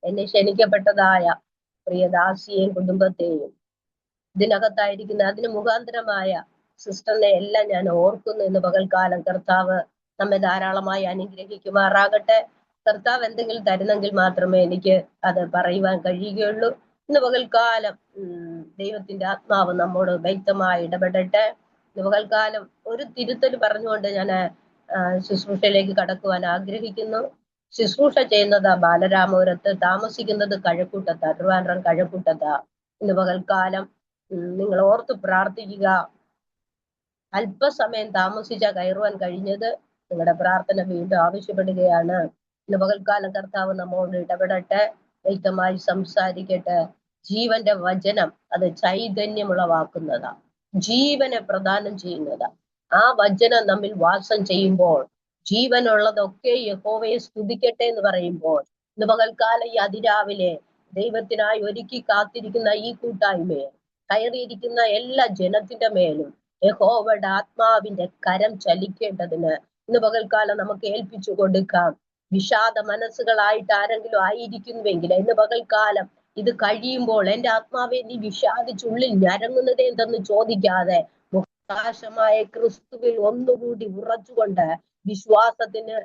എന്നെ ക്ഷണിക്കപ്പെട്ടതായ പ്രിയദാസിയെയും കുടുംബത്തെയും ഇതിനകത്തായിരിക്കുന്ന അതിന് മുഖാന്തരമായ സിസ്റ്ററിനെ എല്ലാം ഞാൻ ഓർക്കുന്നു. എന്ന് പകൽക്കാലം കർത്താവ് നമ്മെ ധാരാളമായി അനുഗ്രഹിക്കുമാറാകട്ടെ. കർത്താവ് എന്തെങ്കിലും തരുന്നെങ്കിൽ മാത്രമേ എനിക്ക് അത് പറയുവാൻ കഴിയുകയുള്ളൂ. ഇന്ന് പകൽക്കാലം ദൈവത്തിന്റെ ആത്മാവ് നമ്മോട് വ്യക്തമായി ഇടപെടട്ടെ. ഇന്ന് പകൽക്കാലം ഒരു തിരുത്തൽ പറഞ്ഞുകൊണ്ട് ഞാൻ ശുശ്രൂഷയിലേക്ക് കടക്കുവാൻ ആഗ്രഹിക്കുന്നു. ശുശ്രൂഷ ചെയ്യുന്നത് ബാലരാമപുരത്ത്, താമസിക്കുന്നത് കഴക്കൂട്ടത്താ, ട്രിവാൻഡ്രം കഴക്കൂട്ടത്താ. ഇന്ന് പകൽക്കാലം നിങ്ങൾ ഓർത്ത് പ്രാർത്ഥിക്കുക. അല്പസമയം താമസിച്ചാ കയറുവാൻ കഴിഞ്ഞത്. നിങ്ങളുടെ പ്രാർത്ഥന വീണ്ടും ആവശ്യപ്പെടുകയാണ്. ഇന്ന് പകൽക്കാലം കർത്താവ് നമ്മോട് ഇടപെടട്ടെ, വ്യക്തമായി സംസാരിക്കട്ടെ. ജീവന്റെ വചനം അത് ചൈതന്യമുളവാക്കുന്നതാ, ജീവനെ പ്രദാനം ചെയ്യുന്നതാ. ആ വചനം നമ്മിൽ വാസം ചെയ്യുമ്പോൾ ജീവനുള്ളതൊക്കെ യഹോവയെ സ്തുതിക്കട്ടെ എന്ന് പറയുമ്പോൾ ഇന്ന് പകൽക്കാലം ഈ അതിരാവിലെ ദൈവത്തിനായി ഒരുക്കി കാത്തിരിക്കുന്ന ഈ കൂട്ടായ്മയെ കയറിയിരിക്കുന്ന എല്ലാ ജനത്തിന്റെ മേലും യഹോവയുടെ ആത്മാവിന്റെ കരം ചലിക്കേണ്ടതിന് ഇന്ന് പകൽക്കാലം നമുക്ക് ഏൽപ്പിച്ചു കൊടുക്കാം. വിഷാദ മനസ്സുകളായിട്ട് ആരെങ്കിലും ആയിരിക്കുന്നുവെങ്കിൽ ഇന്ന് പകൽക്കാലം ഇത് കഴിയുമ്പോൾ എന്റെ ആത്മാവെ നീ വിഷാദിച്ചുള്ളിൽ ഞരങ്ങുന്നത് എന്തെന്ന് ചോദിക്കാതെ മുഖാശമായ ക്രിസ്തുവിൽ ഒന്നുകൂടി ഉറച്ചുകൊണ്ട് വിശ്വാസത്തിന്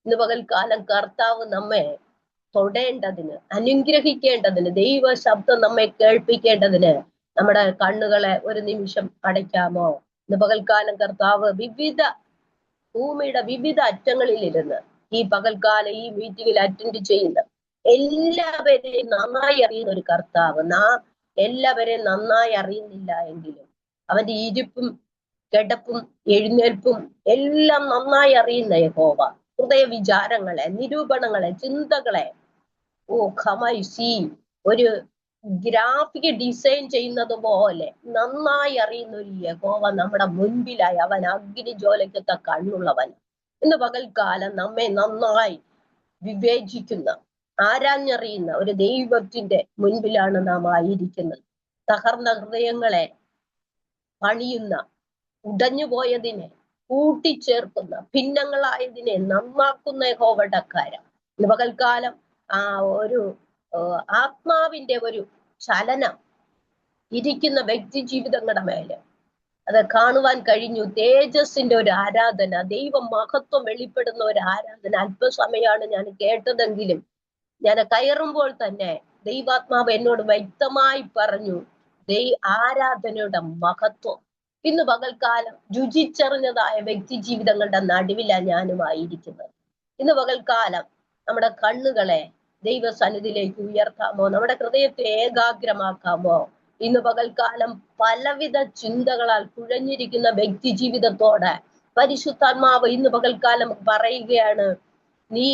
ഇന്ന് പകൽക്കാലം കർത്താവ് നമ്മെ തൊടേണ്ടതിന്, അനുഗ്രഹിക്കേണ്ടതിന്, ദൈവ ശബ്ദം നമ്മെ കേൾപ്പിക്കേണ്ടതിന് നമ്മുടെ കണ്ണുകളെ ഒരു നിമിഷം അടയ്ക്കാമോ? ഇന്ന് പകൽക്കാലം കർത്താവ് ഭൂമിയുടെ വിവിധ അറ്റങ്ങളിലിരുന്ന് ഈ പകൽക്കാലം ഈ മീറ്റിംഗിൽ അറ്റൻഡ് ചെയ്യുന്ന എല്ലാവരെയും നന്നായി അറിയുന്ന ഒരു കർത്താവ്. എല്ലാവരെയും നന്നായി അറിയുന്നില്ല എങ്കിലും അവന്റെ ഇരിപ്പും കിടപ്പും എഴുന്നേൽപ്പും എല്ലാം നന്നായി അറിയുന്ന യഹോവ ഹൃദയ വിചാരങ്ങളെ, നിരൂപണങ്ങളെ, ചിന്തകളെ ഒരു ഗ്രാഫിക് ഡിസൈൻ ചെയ്യുന്നത് പോലെ നന്നായി അറിയുന്ന ഒരു യഹോവ നമ്മുടെ മുൻപിലായി. അവൻ അഗ്നിജ്വാലയ്ക്കൊത്ത കണ്ണുള്ളവൻ. ഇന്ന് പകൽക്കാലം നമ്മെ നന്നായി വിവേചിക്കുന്ന, ആരാഞ്ഞറിയുന്ന ഒരു ദൈവത്തിന്റെ മുൻപിലാണ് നാം ആയിരിക്കുന്നത്. തകർന്ന ഹൃദയങ്ങളെ പണിയുന്ന, ഉടഞ്ഞുപോയതിനെ കൂട്ടിച്ചേർക്കുന്ന, ഭിന്നങ്ങളായതിനെ നന്നാക്കുന്ന യഹോവയുടെ കരം. ഇന്ന് പകൽക്കാലം ഒരു ആത്മാവിന്റെ ഒരു ചലനം ഇരിക്കുന്ന വ്യക്തി ജീവിതങ്ങളുടെ മേലെ അത് കാണുവാൻ കഴിഞ്ഞു. തേജസ്സിന്റെ ഒരു ആരാധന, ദൈവ മഹത്വം വെളിപ്പെടുന്ന ഒരു ആരാധന. അല്പസമയമാണ് ഞാൻ കേട്ടതെങ്കിലും ഞാൻ കയറുമ്പോൾ തന്നെ ദൈവാത്മാവ് എന്നോട് വ്യക്തമായി പറഞ്ഞു, ആരാധനയുടെ മഹത്വം. ഇന്ന് പകൽക്കാലം രുചിച്ചറിഞ്ഞതായ വ്യക്തി ജീവിതങ്ങളുടെ നടുവിലാണ് ഞാനുമായിരിക്കുന്നത്. ഇന്ന് പകൽക്കാലം നമ്മുടെ കണ്ണുകളെ ദൈവസന്നിധിയിലേക്ക് ഉയർത്താമോ? നമ്മുടെ ഹൃദയത്തെ ഏകാഗ്രമാക്കാമോ? ഇന്ന് പകൽക്കാലം പലവിധ ചിന്തകളാൽ കുഴഞ്ഞിരിക്കുന്ന വ്യക്തി ജീവിതത്തോടെ പരിശുദ്ധാത്മാവ് ഇന്ന് പകൽക്കാലം പറയുകയാണ്, നീ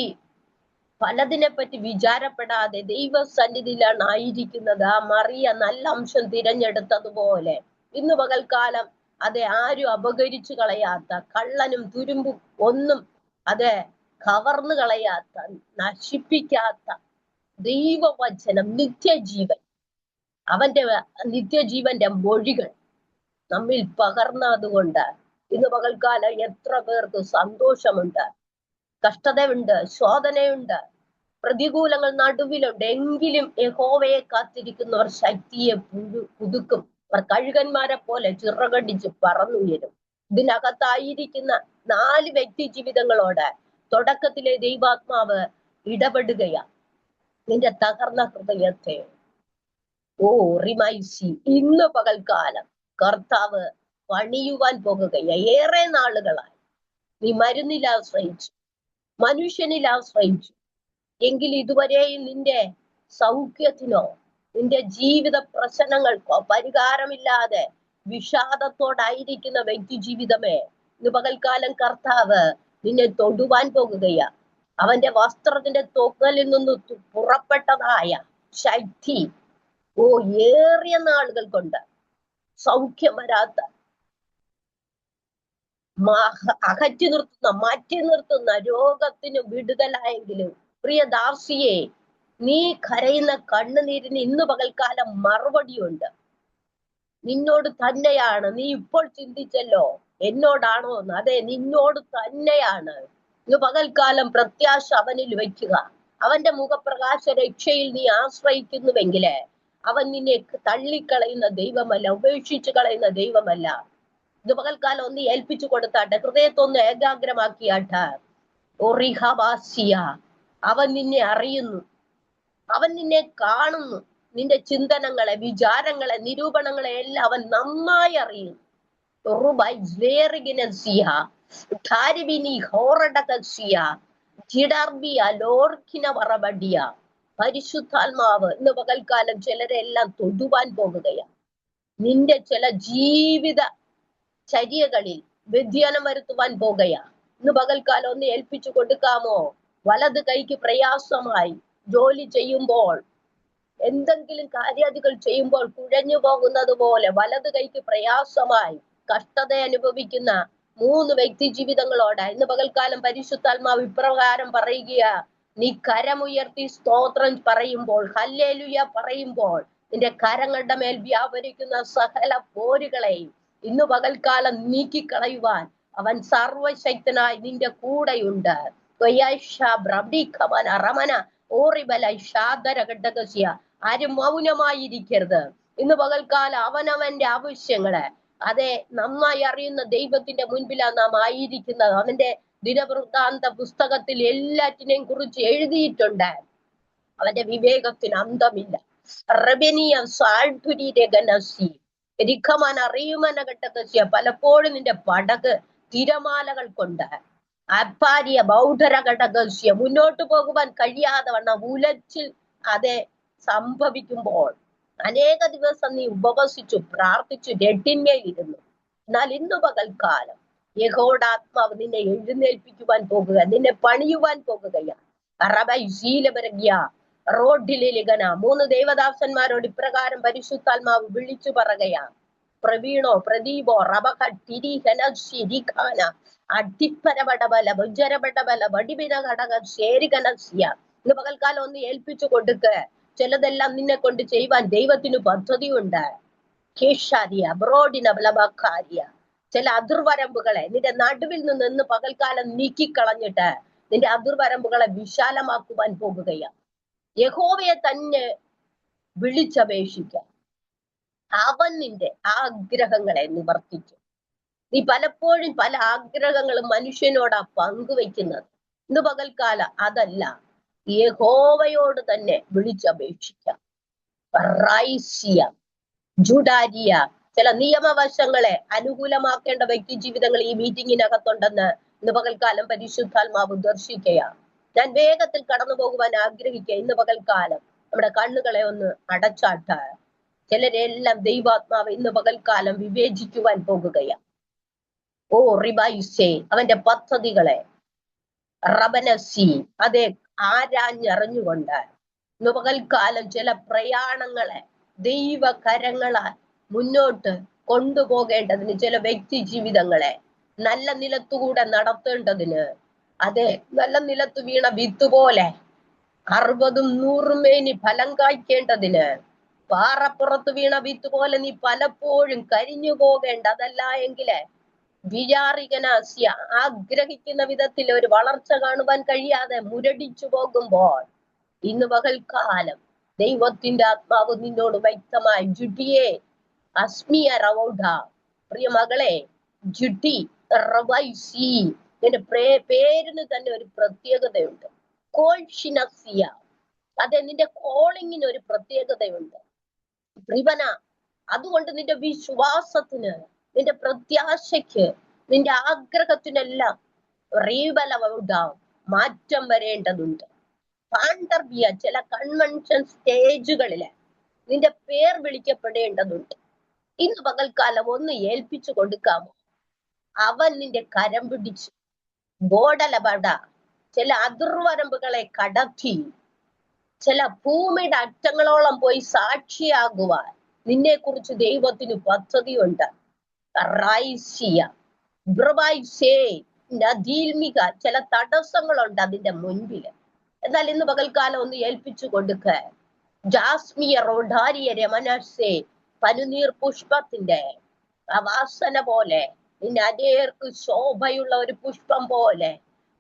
പലതിനെ പറ്റി വിചാരപ്പെടാതെ ദൈവസന്നിധിയിലാണ് ആയിരിക്കുന്നത്. ആ മറിയ നല്ല അംശം തിരഞ്ഞെടുത്തതുപോലെ ഇന്ന് പകൽക്കാലം അതെ ആരും അപകരിച്ചു കളയാത്ത, കള്ളനും തുരുമ്പും ഒന്നും അതെ കവർന്നു കളയാത്ത, നശിപ്പിക്കാത്ത ദൈവവചനം, നിത്യജീവൻ, അവന്റെ നിത്യജീവന്റെ മൊഴികൾ നമ്മിൽ പകർന്നതുകൊണ്ട് ഇന്ന് പകൽക്കാലം എത്ര പേർക്ക് സന്തോഷമുണ്ട്, കഷ്ടതയുണ്ട്, ശോധനയുണ്ട്, പ്രതികൂലങ്ങൾ നടുവിലുണ്ട്. എങ്കിലും യഹോവയെ കാത്തിരിക്കുന്നവർ ശക്തിയെ പുതുക്കും. അവർ കഴുകന്മാരെ പോലെ ചിറകടിച്ച് പറന്നുയരും. ഇതിനകത്തായിരിക്കുന്ന 4 വ്യക്തി ജീവിതങ്ങളോട് തുടക്കത്തിലെ ദൈവാത്മാവ് ഇടപെടുകയാ. നിന്റെ തകർന്ന ഹൃദയത്തെ റിമൈസി ഇന്ന് പകൽക്കാലം കർത്താവ് പണിയുവാൻ പോകുകയാ. ഏറെ നാളുകളായി നീ മരുന്നിൽ ആശ്രയിച്ചു, മനുഷ്യനിൽ ആശ്രയിച്ചു, എങ്കിൽ ഇതുവരെയും നിന്റെ സൗഖ്യത്തിനോ നിന്റെ ജീവിത പ്രശ്നങ്ങൾക്കോ പരിഹാരമില്ലാതെ വിഷാദത്തോടായിരിക്കുന്ന വ്യക്തി ജീവിതമേ, ഇന്ന് പകൽക്കാലം കർത്താവ് നിന്നെ തൊടുവാൻ പോകുകയാ. അവന്റെ വസ്ത്രത്തിന്റെ തൊങ്ങലിൽ നിന്ന് പുറപ്പെട്ടതായ ശക്തി ഏറിയ നാളുകൾ കൊണ്ട് സൗഖ്യം വരാത്ത, അകറ്റി നിർത്തുന്ന, മാറ്റി നിർത്തുന്ന രോഗത്തിന് വിടുതലായെങ്കിലും പ്രിയദാസിയെ, നീ കരയുന്ന കണ്ണുനീരിന് ഇന്ന് പകൽക്കാലം മറുപടിയുണ്ട്. നിന്നോട് തന്നെയാണ്. നീ ഇപ്പോൾ ചിന്തിച്ചല്ലോ എന്നോടാണോ എന്ന്. അതെ, നിന്നോട് തന്നെയാണ്. ഇന്ന് പകൽക്കാലം പ്രത്യാശ അവനിൽ വയ്ക്കുക. അവന്റെ മുഖപ്രകാശ രക്ഷയിൽ നീ ആശ്രയിക്കുന്നുവെങ്കില് അവൻ നിന്നെ തള്ളിക്കളയുന്ന ദൈവമല്ല, ഉപേക്ഷിച്ചു കളയുന്ന ദൈവമല്ല. ഇത് പകൽക്കാലം ഒന്ന് ഏൽപ്പിച്ചു കൊടുത്താട്ടെ, ഹൃദയത്തൊന്ന് ഏകാഗ്രമാക്കിയാട്ടെ. ഒറിഹബാസിയ, അവൻ നിന്നെ അറിയുന്നു, അവൻ നിന്നെ കാണുന്നു. നിന്റെ ചിന്തനങ്ങളെ, വിചാരങ്ങളെ, നിരൂപണങ്ങളെ എല്ലാം അവൻ നന്നായി അറിയുന്നു. പരിശുദ്ധാത്മാവ് ഇന്ന് പകൽക്കാലം ചിലരെ എല്ലാം തൊടുവാൻ പോകുകയാണ്. നിന്റെ ചില ജീവിത ചര്യകളിൽ വ്യതിയാനം വരുത്തുവാൻ പോകുകയാണ്. ഇന്ന് പകൽക്കാലം ഒന്ന് ഏൽപ്പിച്ചു കൊടുക്കാമോ? വലത് കൈക്ക് പ്രയാസമായി ജോലി ചെയ്യുമ്പോൾ, എന്തെങ്കിലും കാര്യാദികൾ ചെയ്യുമ്പോൾ കുഴഞ്ഞു പോകുന്നത് പോലെ വലത് കൈക്ക് പ്രയാസമായി കഷ്ടത അനുഭവിക്കുന്ന 3 വ്യക്തി ജീവിതങ്ങളോട് ഇന്ന് പകൽക്കാലം പരിശുദ്ധാത്മാവ് ഇപ്രകാരം പറയുക: നീ കരമുയർത്തി സ്തോത്രം പറയുമ്പോൾ, ഹല്ലേലൂയ പറയുമ്പോൾ, നിന്റെ കരങ്ങളുടെ മേൽ വ്യാപരിക്കുന്ന സകല പോരുകളെയും ഇന്ന് പകൽക്കാലം നീക്കിക്കളയുവാൻ അവൻ സർവശക്തനായി നിന്റെ കൂടെയുണ്ട്. ആരും മൗനമായിരിക്കരുത്. ഇന്ന് പകൽക്കാലം അവനവന്റെ ആവശ്യങ്ങളെ, അതെ, നന്നായി അറിയുന്ന ദൈവത്തിന്റെ മുൻപിലാണ് നാം ആയിരിക്കുന്നത്. അവന്റെ ദിനവൃത്താന്ത പുസ്തകത്തിൽ എല്ലാറ്റിനെയും കുറിച്ച് എഴുതിയിട്ടുണ്ട്. അവന്റെ വിവേകത്തിന് അന്തമില്ല. പലപ്പോഴും നിന്റെ പടക് തിരമാലകൾ കൊണ്ട് അപ്പാരിയ ബൗദ്ധര ഘടകസ്യ മുന്നോട്ട് പോകുവാൻ കഴിയാതെ വണ്ണം ഉലച്ചിൽ അതെ സംഭവിക്കുമ്പോൾ അനേക ദിവസം നീ ഉപവസിച്ചു പ്രാർത്ഥിച്ചു രട്ടിന്മേലിരുന്നു. എന്നാൽ ഇന്നു പകൽക്കാലം യഹോവയുടെ ആത്മാവ് നിന്നെ എഴുന്നേൽപ്പിക്കുവാൻ പോകുക, നിന്നെ പണിയുവാൻ പോകുകയാണ്. റോഡിലിഗന 3 ദേവദാസന്മാരോട് ഇപ്രകാരം പരിശുദ്ധാത്മാവ് വിളിച്ചു പറയുകയാണ്: പ്രവീണോ, പ്രദീപോ, റബഖിരിഖന അടിപ്പരപടബല ഭുജരപടബല വടിവിന ഘടക ശേരികനസ്യ. ഇന്ന് പകൽക്കാലം ഒന്ന് ഏൽപ്പിച്ചു കൊടുക്ക്. ചിലതെല്ലാം നിന്നെ കൊണ്ട് ചെയ്യുവാൻ ദൈവത്തിന് പദ്ധതിയുണ്ട്. കേശാരിയ ബ്രോഡിന ബലബക്കാരിയ, ചില അതിർവരമ്പുകളെ നിന്റെ നടുവിൽ നിന്ന് ഇന്ന് പകൽക്കാലം നീക്കിക്കളഞ്ഞിട്ട് നിന്റെ അതിർവരമ്പുകളെ വിശാലമാക്കുവാൻ പോകുകയാണ്. യഹോവയെ തന്നെ വിളിച്ചപേക്ഷിക്കാം. അവൻ നിന്റെ ആഗ്രഹങ്ങളെ നിവർത്തിക്കും. നീ പലപ്പോഴും പല ആഗ്രഹങ്ങളും മനുഷ്യനോടാ പങ്കുവെക്കുന്നത്. ഇന്ന് പകൽക്കാലം അതല്ല, യഹോവയോട് തന്നെ വിളിച്ചപേക്ഷിക്കാം. റൈസിയ ജുഡാരിയ, ചില നിയമവശങ്ങളെ അനുകൂലമാക്കേണ്ട വ്യക്തി ജീവിതങ്ങൾ ഈ മീറ്റിങ്ങിനകത്തുണ്ടെന്ന് ഇന്ന് പകൽക്കാലം പരിശുദ്ധാത്മാവ് ദർശിക്കുകയാണ്. ഞാൻ വേഗത്തിൽ കടന്നു പോകുവാൻ ആഗ്രഹിക്കുക. ഇന്ന് പകൽക്കാലം നമ്മുടെ കണ്ണുകളെ ഒന്ന് അടച്ചാട്ട. ചിലരെല്ലാം ദൈവാത്മാവ് ഇന്ന് പകൽക്കാലം വിവേചിക്കുവാൻ പോകുകയാണ്. ഓ റിബൈസേ, അവന്റെ പദ്ധതികളെ റബനസി അതെ ആരാഞ്ഞറിഞ്ഞുകൊണ്ട് ഇന്ന് പകൽക്കാലം ചില പ്രയാണങ്ങളെ ദൈവകരങ്ങളാൽ മുന്നോട്ട് കൊണ്ടുപോകേണ്ടതിന്, ചില വ്യക്തി ജീവിതങ്ങളെ നല്ല നിലത്തുകൂടെ നടത്തേണ്ടതിന്, അതെ, നല്ല നിലത്ത് വീണ വിത്ത് പോലെ 60 100 മേനി ഫലം കായ്ക്കേണ്ടതിന്, പാറപ്പുറത്ത് വീണ വിത്ത് പോലെ നീ പലപ്പോഴും കരിഞ്ഞു പോകേണ്ടതല്ല എങ്കില് വിചാരികനാസ്യ ആഗ്രഹിക്കുന്ന വിധത്തിൽ ഒരു വളർച്ച കാണുവാൻ കഴിയാതെ മുരടിച്ചു പോകുമ്പോൾ ഇന്ന് പകൽക്കാലം ദൈവത്തിന്റെ ആത്മാവ് നിന്നോട് വ്യക്തമായി ജുഡിയെ അസ്മിയ റവൗഡ, പ്രിയ മകളെ, ജുഡി റവൈസി, നിന്റെ പേരിന് തന്നെ ഒരു പ്രത്യേകതയുണ്ട്. കോൾഷിനസിയ, അതെ, നിന്റെ കോളിങ്ങിന് ഒരു പ്രത്യേകതയുണ്ട്. പ്രിവന, അതുകൊണ്ട് നിന്റെ വിശ്വാസത്തിന്, നിന്റെ പ്രത്യാശയ്ക്ക്, നിന്റെ ആഗ്രഹത്തിനെല്ലാം മാറ്റം വരേണ്ടതുണ്ട്. പാണ്ഡർബിയ, ചില കൺവെൻഷൻ സ്റ്റേജുകളില് നിന്റെ പേർ വിളിക്കപ്പെടേണ്ടതുണ്ട്. ഇന്ന് പകൽക്കാലം ഒന്ന് ഏൽപ്പിച്ചു കൊടുക്കാമോ? അവൻ നിന്റെ കരം പിടിച്ചു ബോഡലബട ചില അതിർവരമ്പുകളെ കടത്തി ചില ഭൂമിയുടെ അറ്റങ്ങളോളം പോയി സാക്ഷിയാകുവാൻ നിന്നെ കുറിച്ച് ദൈവത്തിന് പദ്ധതിയുണ്ട്. ചില തടസ്സങ്ങളുണ്ട് അതിന്റെ മുൻപില്. എന്നാൽ ഇന്ന് പകൽക്കാലം ഒന്ന് ഏൽപ്പിച്ചു കൊടുക്ക. ജാസ്മിയ റോഡാരിയ രമനസേ, പനിനീർ പുഷ്പത്തിന്റെ ആ വാസന പോലെ, നിന്റെ അനേർക്ക് ശോഭയുള്ള ഒരു പുഷ്പം പോലെ,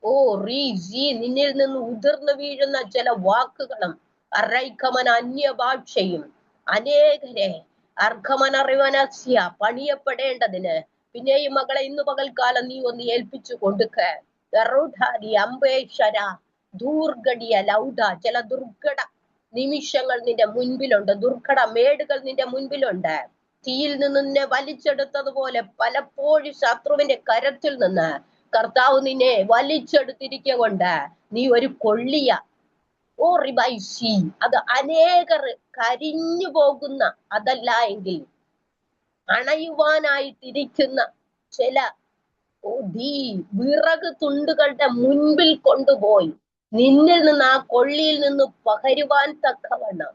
ഓ റീസി, നിന്നിൽ നിന്ന് ഉതിർന്നു വീഴുന്ന ചില വാക്കുകളും അറൈക്കമന അന്യഭാഷയും അനേകരെ അർഘമനറിവനസ്യ പണിയപ്പെടേണ്ടതിന് പിന്നെയും മകളെ ഇന്ന് പകൽക്കാലം നീ ഒന്ന് ഏൽപ്പിച്ചു കൊടുക്ക. അമ്പേശ്വര ദൂർഘടിയ ലൗഡ, ചില ദുർഘട നിമിഷങ്ങൾ നിന്റെ മുൻപിലുണ്ട്, ദുർഘട മേടുകൾ നിന്റെ മുൻപിലുണ്ട്. തീയിൽ നിന്ന് നിന്നെ വലിച്ചെടുത്തതുപോലെ പലപ്പോഴും ശത്രുവിന്റെ കരത്തിൽ നിന്ന് കർത്താവ് നിന്നെ വലിച്ചെടുത്തിരിക്കൊണ്ട് നീ ഒരു കൊള്ളിയ ഓ റിബൈസി, അത് അനേകർ കരിഞ്ഞു പോകുന്ന, അതല്ല എങ്കിൽ അണയുവാനായിട്ടിരിക്കുന്ന ചില വിറക് തുണ്ടുകളുടെ മുൻപിൽ കൊണ്ടുപോയി നിന്നിൽ നിന്ന്, ആ കൊള്ളിയിൽ നിന്ന് പകരുവാൻ തക്കവണ്ണം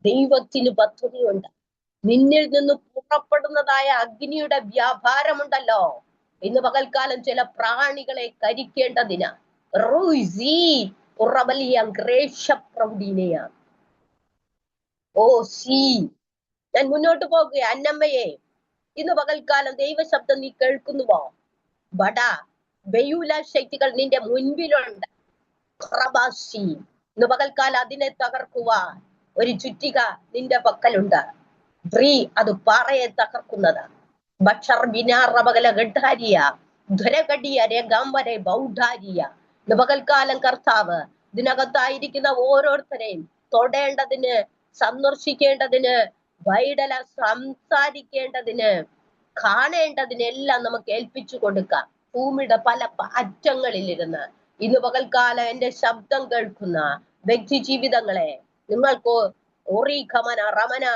ദൈവത്തിന് പദ്ധതിയുണ്ട്. നിന്നിൽ നിന്ന് പുറപ്പെടുന്നതായ അഗ്നിയുടെ വ്യാപാരമുണ്ടല്ലോ, ഇന്ന് പകൽക്കാലം ചില പ്രാണികളെ കരിക്കേണ്ടതിന് ഞാൻ മുന്നോട്ട് പോകുക. അന്നമ്മയെ, ഇന്ന് പകൽക്കാലം ദൈവശബ്ദം നീ കേൾക്കുന്നുവോ? ബട ബയൂല ശക്തികൾ നിന്റെ മുൻപിലുണ്ട്. ഇന്ന് പകൽക്കാലം അതിനെ തകർക്കുവാൻ ഒരു ചുറ്റിക നിന്റെ പക്കലുണ്ട്. അത് പാറയെ തകർക്കുന്നത്. ഇന്ന് പകൽക്കാലം കർത്താവ് ഇതിനകത്തായിരിക്കുന്ന ഓരോരുത്തരെയും തൊടേണ്ടതിന്, സന്ദർശിക്കേണ്ടതിന്, വൈഡല സംസാരിക്കേണ്ടതിന്, കാണേണ്ടതിന് എല്ലാം നമുക്ക് ഏൽപ്പിച്ചു കൊടുക്കാം. ഭൂമിയുടെ പല അറ്റങ്ങളിലിരുന്ന് ഇന്ന് പകൽക്കാലം എന്റെ ശബ്ദം കേൾക്കുന്ന വ്യക്തി ജീവിതങ്ങളെ, നിങ്ങൾക്ക് ഓറിഖമന റമന,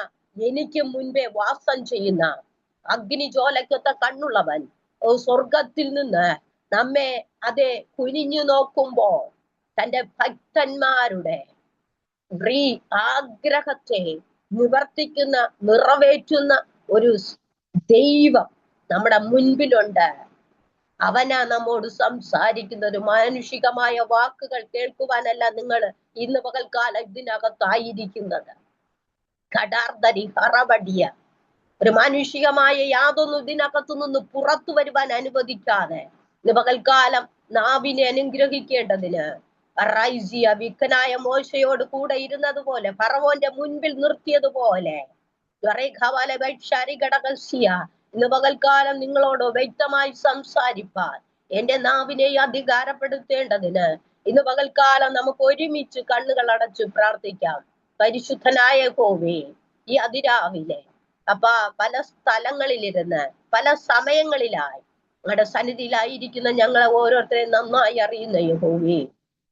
എനിക്ക് മുൻപേ വാസം ചെയ്യുന്ന അഗ്നിജ്വാലയ്ക്കൊത്ത കണ്ണുള്ളവൻ സ്വർഗത്തിൽ നിന്ന് നമ്മെ അതെ കുനിഞ്ഞു നോക്കുമ്പോൾ തന്റെ ഭക്തന്മാരുടെ ആഗ്രഹത്തെ നിവർത്തിക്കുന്ന, നിറവേറ്റുന്ന ഒരു ദൈവം നമ്മുടെ മുൻപിലുണ്ട്. അവനാ നമ്മോട് സംസാരിക്കുന്ന. ഒരു മാനുഷികമായ വാക്കുകൾ കേൾക്കുവാനല്ല നിങ്ങൾ ഇന്ന് പകൽക്കാലം ഇതിനകത്തായിരിക്കുന്നത്. കടാർദരി ഹറവടിയ ഒരു മാനുഷികമായ യാതൊന്നും ഇതിനകത്തു നിന്ന് പുറത്തു വരുവാൻ അനുവദിക്കാതെ ഇന്ന് പകൽക്കാലം നാവിനെ അനുഗ്രഹിക്കേണ്ടതിന് റൈസിയ വിക്കനായ മോശയോട് കൂടെ ഇരുന്നതുപോലെ, ഫറവോന്റെ മുൻപിൽ നിർത്തിയതുപോലെ, ഇന്ന് പകൽക്കാലം നിങ്ങളോട് വ്യക്തമായി സംസാരിപ്പാൻ എന്റെ നാവിനെ അധികാരപ്പെടുത്തേണ്ടതിന് ഇന്ന് പകൽക്കാലം നമുക്ക് ഒരുമിച്ച് കണ്ണുകൾ അടച്ചു പ്രാർത്ഥിക്കാം. പരിശുദ്ധനായ യഹോവേ, ഈ അതിരാവിലെ അപ്പ പല സ്ഥലങ്ങളിലിരുന്ന് പല സമയങ്ങളിലായി നിങ്ങളുടെ സന്നിധിയിലായിരിക്കുന്ന ഞങ്ങളെ ഓരോരുത്തരെയും നന്നായി അറിയുന്ന യഹോവേ,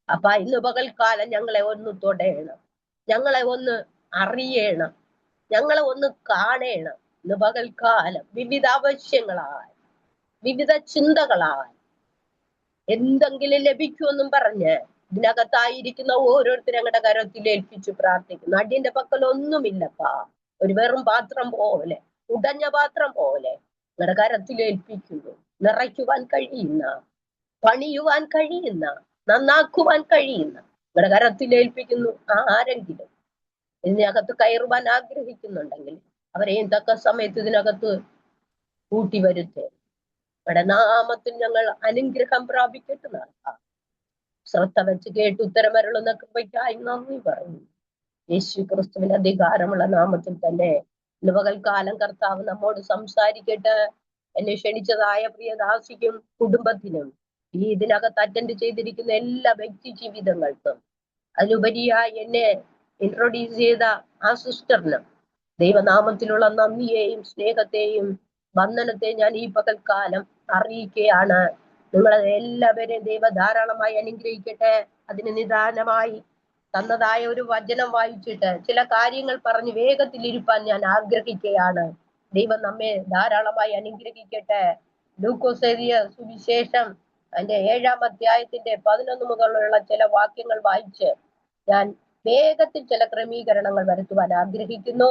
അപ്പ ഇന്ന് പകൽക്കാലം ഞങ്ങളെ ഒന്ന് തൊടയണം, ഞങ്ങളെ ഒന്ന് അറിയണം, ഞങ്ങളെ ഒന്ന് കാണണം. ഇന്ന് പകൽക്കാലം വിവിധ ആവശ്യങ്ങളായി, വിവിധ ചിന്തകളായി എന്തെങ്കിലും ലഭിക്കുമെന്നും പറഞ്ഞ് ഇതിനകത്തായിരിക്കുന്ന ഓരോരുത്തരും ഞങ്ങളുടെ കരത്തിൽ ഏൽപ്പിച്ചു പ്രാർത്ഥിക്കുന്നു. അടിയന്റെ പക്കൽ ഒന്നുമില്ലപ്പാ, ഒരു വെറും പാത്രം പോലെ, ഉടഞ്ഞ പാത്രം പോലെ നിങ്ങളുടെ കരത്തിൽ ഏൽപ്പിക്കുന്നു. നിറയ്ക്കുവാൻ കഴിയുന്ന, പണിയുവാൻ കഴിയുന്ന, നന്നാക്കുവാൻ കഴിയുന്ന നിങ്ങളുടെ കരത്തിൽ ഏൽപ്പിക്കുന്നു. ആരെങ്കിലും ഇതിനകത്ത് കയറുവാൻ ആഗ്രഹിക്കുന്നുണ്ടെങ്കിൽ അവരെയും തക്ക സമയത്ത് ഇതിനകത്ത് കൂട്ടി വരുത്തേ. നമ്മുടെ നാമത്തിൽ ഞങ്ങൾ അനുഗ്രഹം പ്രാപിക്കട്ടെ. നടത്താം. ശ്രദ്ധ വെച്ച് കേട്ട് ഉത്തരമരുളുന്ന കൃപയ്ക്കായി നന്ദി പറയുന്നു. യേശു ക്രിസ്തുവിന്റെ അധികാരമുള്ള നാമത്തിൽ തന്നെ ഇന്ന് പകൽക്കാലം കർത്താവ് നമ്മോട് സംസാരിക്കട്ടെ. എന്നെ ക്ഷണിച്ചതായ പ്രിയദാസിക്കും കുടുംബത്തിനും ഈ ഇതിനകത്ത് അറ്റൻഡ് ചെയ്തിരിക്കുന്ന എല്ലാ വ്യക്തി ജീവിതങ്ങൾക്കും അതിലുപരിയായി എന്നെ ഇൻട്രൊഡ്യൂസ് ചെയ്ത ആ സിസ്റ്ററിനും ദൈവനാമത്തിലുള്ള നന്ദിയെയും സ്നേഹത്തെയും വന്ദനത്തെയും ഞാൻ ഈ പകൽക്കാലം അറിയിക്കുകയാണ്. നിങ്ങളെ എല്ലാവരെയും ദൈവ ധാരാളമായി അനുഗ്രഹിക്കട്ടെ. അതിന് നിദാനമായി തന്നതായ ഒരു വചനം വായിച്ചിട്ട് ചില കാര്യങ്ങൾ പറഞ്ഞ് വേഗത്തിലിരുപ്പാൻ ഞാൻ ആഗ്രഹിക്കുകയാണ്. ദൈവം നമ്മെ ധാരാളമായി അനുഗ്രഹിക്കട്ടെ. ലൂക്കോസ് എഴുതിയ സുവിശേഷം അതിന്റെ 7-ാം അധ്യായത്തിന്റെ 11 മുതലുള്ള ചില വാക്യങ്ങൾ വായിച്ച് ഞാൻ വേഗത്തിൽ ചില ക്രമീകരണങ്ങൾ വരുത്തുവാൻ ആഗ്രഹിക്കുന്നു.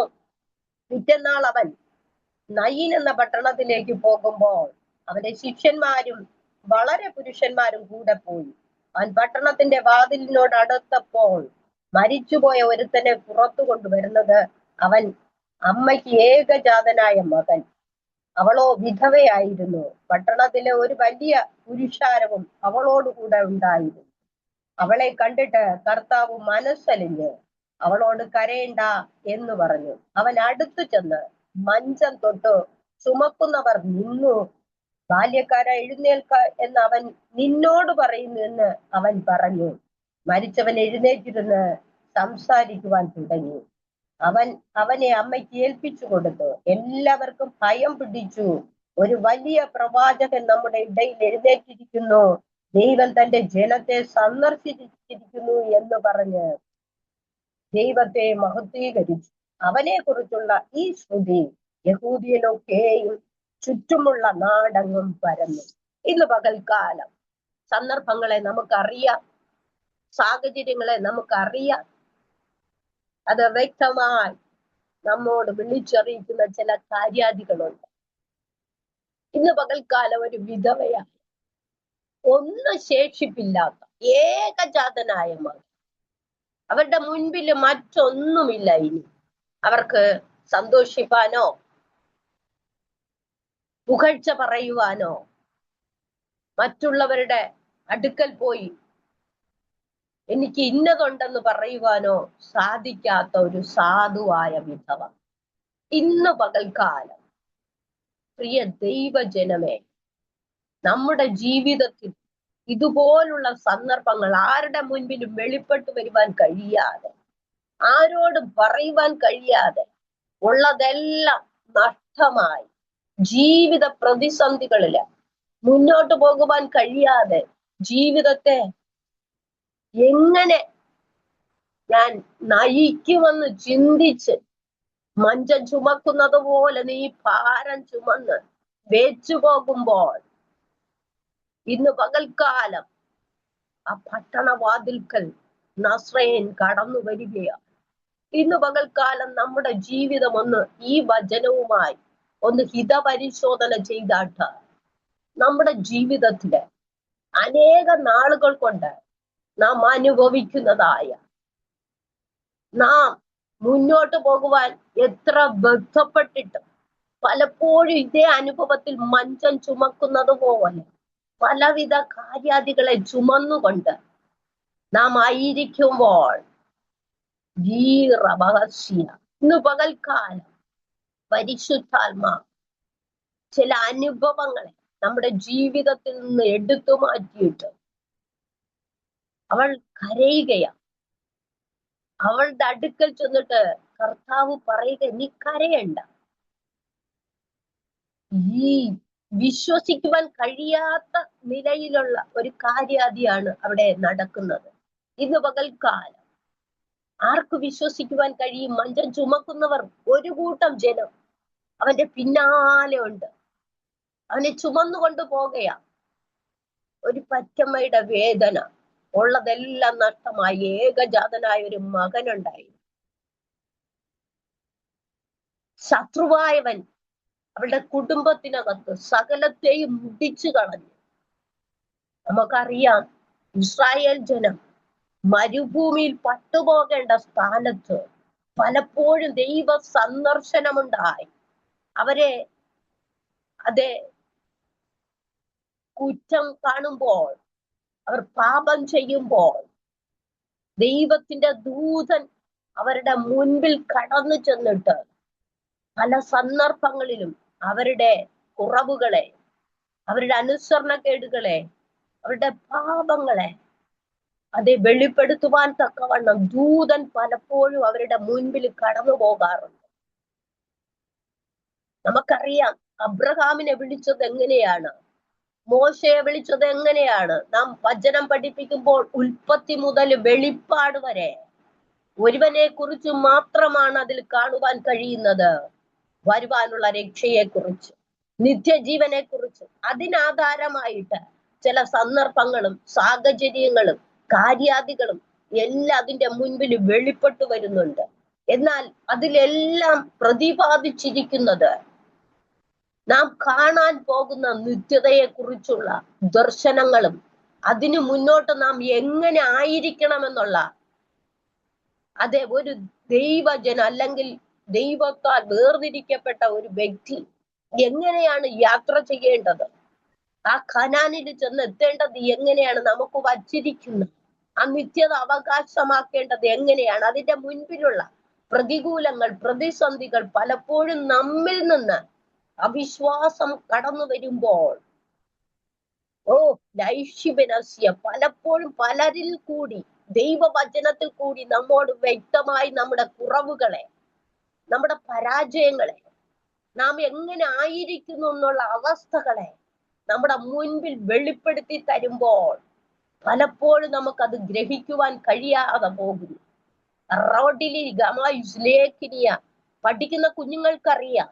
പിറ്റന്നാൾ അവൻ നയീൻ എന്ന പട്ടണത്തിലേക്ക് പോകുമ്പോൾ അവന്റെ ശിഷ്യന്മാരും വളരെ പുരുഷന്മാരും കൂടെ പോയി. അവൻ പട്ടണത്തിന്റെ വാതിലിനോട് അടുത്തപ്പോൾ മരിച്ചുപോയ ഒരുത്തനെ പുറത്തു കൊണ്ടുവരുന്നത് അവൻ അമ്മയ്ക്ക് ഏകജാതനായ മകൻ, അവളോ വിധവയായിരുന്നു. പട്ടണത്തിലെ ഒരു വലിയ പുരുഷാരവും അവളോടുകൂടെ ഉണ്ടായിരുന്നു. അവളെ കണ്ടിട്ട് കർത്താവ് മനസ്സലിഞ്ഞ് അവളോട് കരയണ്ട എന്ന് പറഞ്ഞു. അവൻ അടുത്തു ചെന്ന് മഞ്ചം തൊട്ട് ചുമക്കുന്നവർ നിന്നു. ബാല്യക്കാര എഴുന്നേൽക്ക എന്ന് അവൻ നിന്നോട് പറയുന്നു എന്ന് അവൻ പറഞ്ഞു. മരിച്ചവൻ എഴുന്നേറ്റിരുന്ന് സംസാരിക്കുവാൻ തുടങ്ങി. അവനെ അമ്മയ്ക്ക് ഏൽപ്പിച്ചു കൊടുത്തു. എല്ലാവർക്കും ഭയം പിടിച്ചു. ഒരു വലിയ പ്രവാചകൻ നമ്മുടെ ഇടയിൽ എഴുന്നേറ്റിരിക്കുന്നു, ദൈവം തന്റെ ജനത്തെ സന്ദർശിച്ചിരിക്കുന്നു എന്ന് പറഞ്ഞ് ദൈവത്തെ മഹത്വീകരിച്ചു. അവനെ കുറിച്ചുള്ള ഈ ശ്രുതി യഹൂദിയിലൊക്കെയും ചുറ്റുമുള്ള നാടെങ്ങും പരന്നു. ഇന്ന് പകൽക്കാലം സന്ദർഭങ്ങളെ നമുക്കറിയാം, സാഹചര്യങ്ങളെ നമുക്കറിയാം. അത് വ്യക്തമായി നമ്മോട് വിളിച്ചറിയിക്കുന്ന ചില കാര്യാദികളുണ്ട്. ഇന്ന് പകൽക്കാലം ഒരു വിധവയായി, ഒന്നും ശേഷിപ്പില്ലാത്ത ഏകജാതനായ മകൻ, അവരുടെ മുൻപിൽ മറ്റൊന്നുമില്ല. ഇനി അവർക്ക് സന്തോഷിപ്പാനോ പുകഴ്ച പറയുവാനോ മറ്റുള്ളവരുടെ അടുക്കൽ പോയി എനിക്ക് ഇന്നതുണ്ടെന്ന് പറയുവാനോ സാധിക്കാത്ത ഒരു സാധുവായ വിധവ. ഇന്ന് പകൽക്കാലം പ്രിയ ദൈവജനമേ, നമ്മുടെ ജീവിതത്തിൽ ഇതുപോലുള്ള സന്ദർഭങ്ങൾ ആരുടെ മുൻപിലും വെളിപ്പെട്ടു വരുവാൻ കഴിയാതെ, ആരോടും പറയുവാൻ കഴിയാതെ, ഉള്ളതെല്ലാം നഷ്ടമായി ജീവിത പ്രതിസന്ധികളില് മുന്നോട്ട് പോകുവാൻ കഴിയാതെ, ജീവിതത്തെ എങ്ങനെ ഞാൻ നയിക്കുമെന്ന് ചിന്തിച്ച് മഞ്ചം ചുമക്കുന്നത് പോലെ നീ ഭാരം ചുമന്ന് വെച്ചു പോകുമ്പോൾ ഇന്ന് പകൽക്കാലം ആ പട്ടണവാതിൽക്കൽ നസ്രയൻ കടന്നു വരികയാണ്. ഇന്ന് പകൽക്കാലം നമ്മുടെ ജീവിതം ഒന്ന് ഈ വചനവുമായി ഒന്ന് ഹിതപരിശോധന ചെയ്താട്ട് നമ്മുടെ ജീവിതത്തില് അനേക നാളുകൾ കൊണ്ട് നാം അനുഭവിക്കുന്നതായ, നാം മുന്നോട്ട് പോകുവാൻ എത്ര ബന്ധപ്പെട്ടിട്ടും പലപ്പോഴും ഇതേ അനുഭവത്തിൽ മഞ്ചം ചുമക്കുന്നത് പോലെ പലവിധ കാര്യാദികളെ ചുമന്നുകൊണ്ട് നാം ആയിരിക്കുമ്പോൾ ഇന്ന് പകൽക്കാലം പരിശുദ്ധാത്മാ ചില അനുഭവങ്ങളെ നമ്മുടെ ജീവിതത്തിൽ നിന്ന് എടുത്തു മാറ്റിയിട്ട് അവൾ കരയുകയാണ്. അവളുടെ അടുക്കൽ ചെന്നിട്ട് കർത്താവ് പറയുക, നീ കരയണ്ട. ഈ വിശ്വസിക്കുവാൻ കഴിയാത്ത നിലയിലുള്ള ഒരു കാര്യാദിയാണ് അവിടെ നടക്കുന്നത്. ഇന്ന് പകൽക്കാലം ആർക്ക് വിശ്വസിക്കുവാൻ കഴിയും? മഞ്ചം ചുമക്കുന്നവർ ഒരു കൂട്ടം ജനം അവന്റെ പിന്നാലെ ഉണ്ട്. അവനെ ചുമന്നുകൊണ്ട് പോകുകയാ. ഒരു പറ്റമ്മയുടെ വേദന, ഉള്ളതെല്ലാം നഷ്ടമായി. ഏകജാതനായ ഒരു മകനുണ്ടായി. ശത്രുവായവൻ അവളുടെ കുടുംബത്തിനകത്ത് സകലത്തെയും മുടിച്ചു കളഞ്ഞു. നമുക്കറിയാം, ഇസ്രായേൽ ജനം മരുഭൂമിയിൽ പട്ടുപോകേണ്ട സ്ഥാനത്ത് പലപ്പോഴും ദൈവ സന്ദർശനമുണ്ടായി. അവരെ അതെ കുറ്റം കാണുമ്പോൾ, അവർ പാപം ചെയ്യുമ്പോൾ ദൈവത്തിന്റെ ദൂതൻ അവരുടെ മുൻപിൽ കടന്നു ചെന്നിട്ട് പല സന്ദർഭങ്ങളിലും അവരുടെ കുറവുകളെ, അവരുടെ അനുസരണക്കേടുകളെ, അവരുടെ പാപങ്ങളെ അത് വെളിപ്പെടുത്തുവാൻ തക്കവണ്ണം ദൂതൻ പലപ്പോഴും അവരുടെ മുൻപിൽ കടന്നു പോകാറുണ്ട്. നമുക്കറിയാം, അബ്രഹാമിനെ വിളിച്ചത് എങ്ങനെയാണ്, മോശയെ വിളിച്ചത് എങ്ങനെയാണ്. നാം വചനം പഠിപ്പിക്കുമ്പോൾ ഉൽപ്പത്തി മുതൽ വെളിപ്പാട് വരെ ഒരുവനെ കുറിച്ച് മാത്രമാണ് അതിൽ കാണുവാൻ കഴിയുന്നത്. വരുവാനുള്ള രക്ഷയെ കുറിച്ച്, നിത്യജീവനെ കുറിച്ച്. അതിനാധാരമായിട്ട് ചില സന്ദർഭങ്ങളും സാഹചര്യങ്ങളും കാര്യാദികളും എല്ലാം അതിന്റെ മുൻപിൽ വെളിപ്പെട്ടു വരുന്നുണ്ട്. എന്നാൽ അതിലെല്ലാം പ്രതിപാദിച്ചിരിക്കുന്നത് നാം കാണാൻ പോകുന്ന നിത്യതയെ കുറിച്ചുള്ള ദർശനങ്ങളും അതിനു മുന്നോട്ട് നാം എങ്ങനെ ആയിരിക്കണമെന്നുള്ള, അതെ ഒരു ദൈവജനം അല്ലെങ്കിൽ ദൈവത്താൽ വേർതിരിക്കപ്പെട്ട ഒരു വ്യക്തി എങ്ങനെയാണ് യാത്ര ചെയ്യേണ്ടത്, ആ ഖനാനിൽ ചെന്ന് എത്തേണ്ടത് എങ്ങനെയാണ്, നമുക്ക് വച്ചിരിക്കുന്നത് ആ നിത്യത അവകാശമാക്കേണ്ടത് എങ്ങനെയാണ്, അതിന്റെ മുൻപിലുള്ള പ്രതികൂലങ്ങൾ, പ്രതിസന്ധികൾ പലപ്പോഴും നമ്മിൽ നിന്ന് അവിശ്വാസം കടന്നു വരുമ്പോൾ ലൈഷിബനസ്യ പലപ്പോഴും പലരിൽ കൂടി ദൈവവചനത്തിൽ കൂടി നമ്മോട് വ്യക്തമായി നമ്മുടെ കുറവുകളെ, നമ്മുടെ പരാജയങ്ങളെ, നാം എങ്ങനെ ആയിരിക്കുന്നു എന്നുള്ള അവസ്ഥകളെ നമ്മുടെ മുൻപിൽ വെളിപ്പെടുത്തി തരുമ്പോൾ പലപ്പോഴും നമുക്കത് ഗ്രഹിക്കുവാൻ കഴിയാതെ പോകുന്നു. റോഡിലി ഗമായുസ്ലേഖിനിയ പഠിക്കുന്ന കുഞ്ഞുങ്ങൾക്കറിയാം,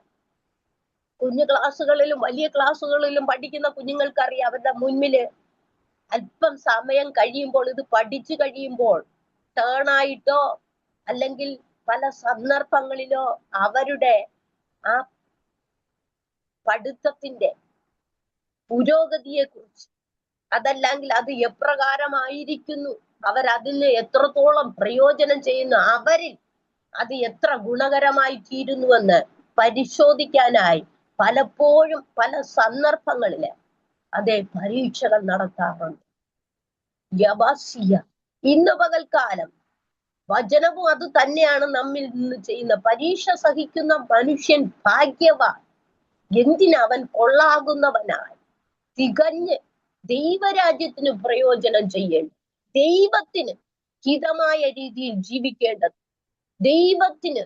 കുഞ്ഞു ക്ലാസ്സുകളിലും വലിയ ക്ലാസ്സുകളിലും പഠിക്കുന്ന കുഞ്ഞുങ്ങൾക്കറിയാം, അവരുടെ മുൻപില് അല്പം സമയം കഴിയുമ്പോൾ, ഇത് പഠിച്ചു കഴിയുമ്പോൾ ടേണായിട്ടോ അല്ലെങ്കിൽ പല സന്ദർഭങ്ങളിലോ അവരുടെ ആ പഠിത്തത്തിന്റെ പുരോഗതിയെ കുറിച്ച്, അതല്ലെങ്കിൽ അത് എപ്രകാരമായിരിക്കുന്നു, അവരതിന് എത്രത്തോളം പ്രയോജനം ചെയ്യുന്നു, അവരിൽ അത് എത്ര ഗുണകരമായി തീരുന്നുവെന്ന് പരിശോധിക്കാനായി പലപ്പോഴും പല സന്ദർഭങ്ങളില് അതേ പരീക്ഷകൾ നടത്താറുണ്ട്. യബാസിയ ഇന്ന് പകൽക്കാലം വചനവും അത് തന്നെയാണ് നമ്മിൽ നിന്ന് ചെയ്യുന്ന. പരീക്ഷ സഹിക്കുന്ന മനുഷ്യൻ ഭാഗ്യവാൻ, എന്തിനവൻ കൊള്ളാകുന്നവനായി തികഞ്ഞ് ദൈവരാജ്യത്തിന് പ്രയോജനം ചെയ്യേണ്ടത്, ദൈവത്തിന് ഹിതമായ രീതിയിൽ ജീവിക്കേണ്ടത്, ദൈവത്തിന്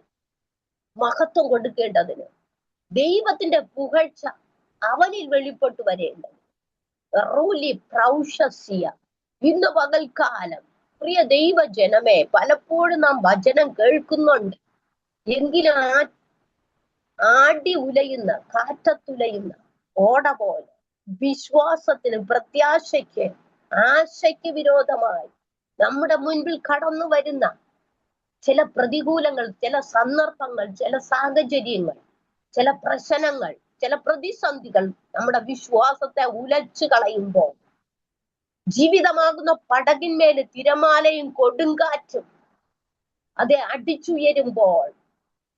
മഹത്വം കൊടുക്കേണ്ടതിന്, ദൈവത്തിന്റെ പുകഴ്ച അവനിൽ വെളിപ്പെട്ടു വരേണ്ടത്. ഇന്ന് പകൽക്കാലം പ്രിയ ദൈവജനമേ, പലപ്പോഴും നാം വചനം കേൾക്കുന്നുണ്ട്, എങ്കിലും ആടി ഉലയുന്ന, കാറ്റത്തുലയുന്ന ഓട പോലെ വിശ്വാസത്തിന്, പ്രത്യാശയ്ക്ക്, ആശയ്ക്ക് വിരോധമായി നമ്മുടെ മുൻപിൽ കടന്നു വരുന്ന ചില പ്രതികൂലങ്ങൾ, ചില സന്ദർഭങ്ങൾ, ചില സാഹചര്യങ്ങൾ, ചില പ്രശ്നങ്ങൾ, ചില പ്രതിസന്ധികൾ നമ്മുടെ വിശ്വാസത്തെ ഉലച്ചു കളയുമ്പോൾ, ജീവിതമാകുന്ന പടകിന്മേല് തിരമാലയും കൊടുങ്കാറ്റും അതെ അടിച്ചുയരുമ്പോൾ,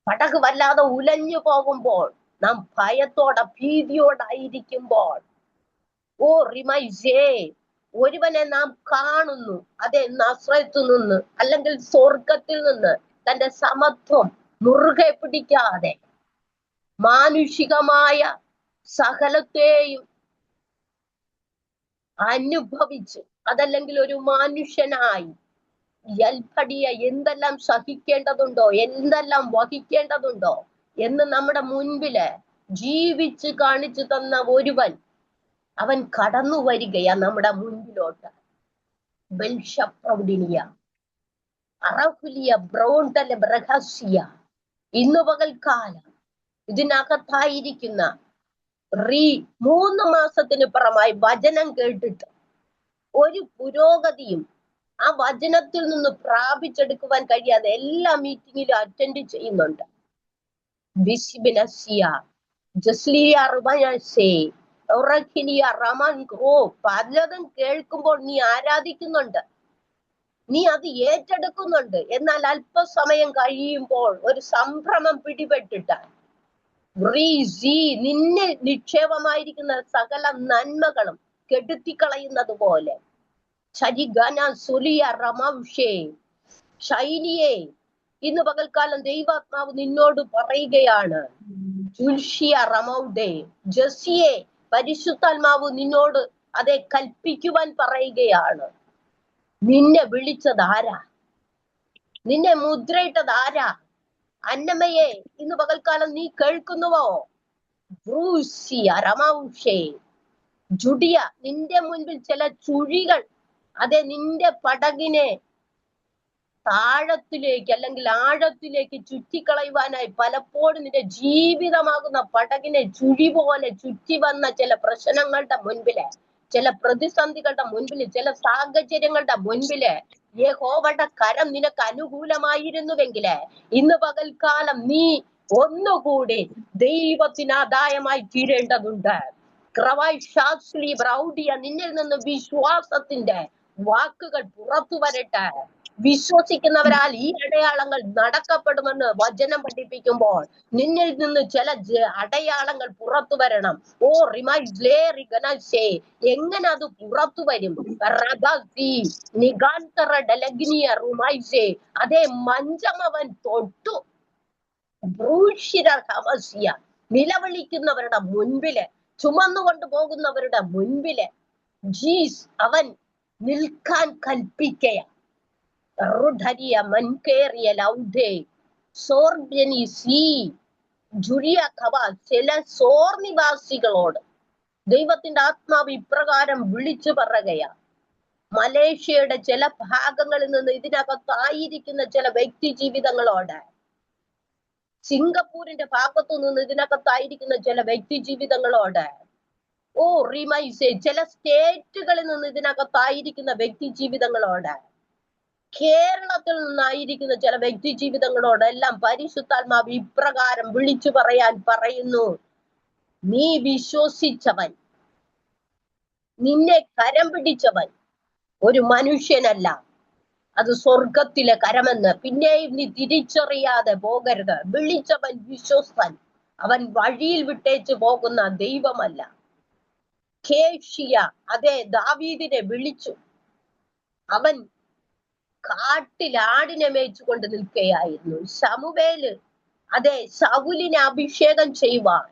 പടക് വല്ലാതെ ഉലഞ്ഞു പോകുമ്പോൾ, നാം ഭയത്തോടെ ഭീതിയോടായിരിക്കുമ്പോൾ, റിമൈസേ ഒരുവനെ നാം കാണുന്നു, അതെ നസ്രത്തിൽ നിന്ന് അല്ലെങ്കിൽ സ്വർഗത്തിൽ നിന്ന് തന്റെ സമത്വം മുറുകെ പിടിക്കാതെ മാനുഷികമായ സകലത്തെയും അനുഭവിച്ച്, അതല്ലെങ്കിൽ ഒരു മനുഷ്യനായി യൽപടിയ എന്തെല്ലാം സഹിക്കേണ്ടതുണ്ടോ, എന്തെല്ലാം വഹിക്കേണ്ടതുണ്ടോ എന്ന് നമ്മുടെ മുൻപില് ജീവിച്ച് കാണിച്ചു തന്ന ഒരുവൻ, അവൻ കടന്നു വരികയാ നമ്മുടെ മുൻപിലോട്ട്. ഇന്നു പകൽക്കാലം ഇതിനകത്തായിരിക്കുന്ന 3 മാസത്തിന് പുറമായി വചനം കേട്ടിട്ട് ഒരു പുരോഗതിയും ആ വചനത്തിൽ നിന്ന് പ്രാപിച്ചെടുക്കുവാൻ കഴിയാതെ എല്ലാ മീറ്റിങ്ങിലും അറ്റൻഡ് ചെയ്യുന്നുണ്ട്. പലതും കേൾക്കുമ്പോൾ നീ ആരാധിക്കുന്നുണ്ട്, നീ അത് ഏറ്റെടുക്കുന്നുണ്ട്, എന്നാൽ അല്പസമയം കഴിയുമ്പോൾ ഒരു സംഭ്രമം പിടിപെട്ടിട്ട് നിന്നെ നിക്ഷേപമായിരിക്കുന്ന സകല നന്മകളും കെടുത്തിക്കളയുന്നത് പോലെ ശൈലിയെ ഇന്ന് പകൽക്കാലം ദൈവാത്മാവ് നിന്നോട് പറയുകയാണ്. ജസിയെ പരിശുദ്ധാത്മാവ് നിന്നോട് അതെ കൽപ്പിക്കുവാൻ പറയുകയാണ്. നിന്നെ വിളിച്ചത് ആരാ? നിന്നെ മുദ്രയിട്ടത് ആരാ? അന്നമ്മയെ ഇന്ന് പകൽക്കാലം നീ കേൾക്കുന്നുവോ? ജുഡിയ നിന്റെ മുൻപിൽ ചില ചുഴികൾ അതെ നിന്റെ പടകിനെ താഴത്തിലേക്ക് അല്ലെങ്കിൽ ആഴത്തിലേക്ക് ചുറ്റിക്കളയുവാനായി പലപ്പോഴും നിന്റെ ജീവിതമാകുന്ന പടകിനെ ചുഴി പോലെ ചുറ്റി വന്ന ചില പ്രശ്നങ്ങളുടെ മുൻപില്, ചില പ്രതിസന്ധികളുടെ മുൻപില്, ചില സാഹചര്യങ്ങളുടെ മുൻപില് യഹോവയുടെ കരം നിനക്ക് അനുകൂലമായിരുന്നുവെങ്കില് ഇന്ന് പകൽക്കാലം നീ ഒന്നുകൂടി ദൈവത്തിന് ആദായമായി തീരേണ്ടതുണ്ട്. നിന്നിൽ നിന്ന് വിശ്വാസത്തിന്റെ വാക്കുകൾ പുറത്തു വരട്ടെ. വിശ്വസിക്കുന്നവരാൽ ഈ അടയാളങ്ങൾ നടക്കപ്പെടുമെന്ന് വചനം പഠിപ്പിക്കുമ്പോൾ നിന്നിൽ നിന്ന് ചില അടയാളങ്ങൾ പുറത്തു വരണം. ഓ റിമൈസ് എങ്ങനെ അത് പുറത്തു വരും? അതേ മഞ്ചം അവൻ തൊട്ടു. നിലവിളിക്കുന്നവരുടെ മുൻപില്, ചുമന്നുകൊണ്ട് പോകുന്നവരുടെ മുൻപില് അവൻ നിൽക്കാൻ കൽപ്പിക്കയ. ചില സോർ നിവാസികളോട് ദൈവത്തിന്റെ ആത്മാവ് ഇപ്രകാരം വിളിച്ചു പറയുകയാ. മലേഷ്യയുടെ ചില ഭാഗങ്ങളിൽ നിന്ന് ഇതിനകത്തായിരിക്കുന്ന ചില വ്യക്തി ജീവിതങ്ങളോട്, സിംഗപ്പൂരിന്റെ ഭാഗത്തു നിന്ന് ഇതിനകത്തായിരിക്കുന്ന ചില വ്യക്തി ജീവിതങ്ങളോട്, ഓ റിമൈസെ ചില സ്റ്റേറ്റുകളിൽ നിന്ന് ഇതിനകത്തായിരിക്കുന്ന വ്യക്തി ജീവിതങ്ങളോട്, കേരളത്തിൽ നിന്നായിരിക്കുന്ന ചില വ്യക്തി ജീവിതങ്ങളോടെല്ലാം പരിശുദ്ധാത്മാവ് ഇപ്രകാരം വിളിച്ചു പറയാൻ പറയുന്നു. നീ വിശ്വസിച്ചവൻ, നിന്നെ കരം പിടിച്ചവൻ ഒരു മനുഷ്യനല്ല, അത് സ്വർഗത്തിലെ കരമെന്ന് പിന്നെയും നീ തിരിച്ചറിയാതെ പോകരുത്. വിളിച്ചവൻ വിശ്വസ്തൻ, അവൻ വഴിയിൽ വിട്ടേച്ചു പോകുന്ന ദൈവമല്ല. കേഷിയ അതേ ദാവീദിനെ വിളിച്ചു. അവൻ കാട്ടിൽ ആടിനെ മേയിച്ചുകൊണ്ട് നിൽക്കുകയായിരുന്നു. ശമൂവേല് അതെ ശൗലിനെ അഭിഷേകം ചെയ്യുവാൻ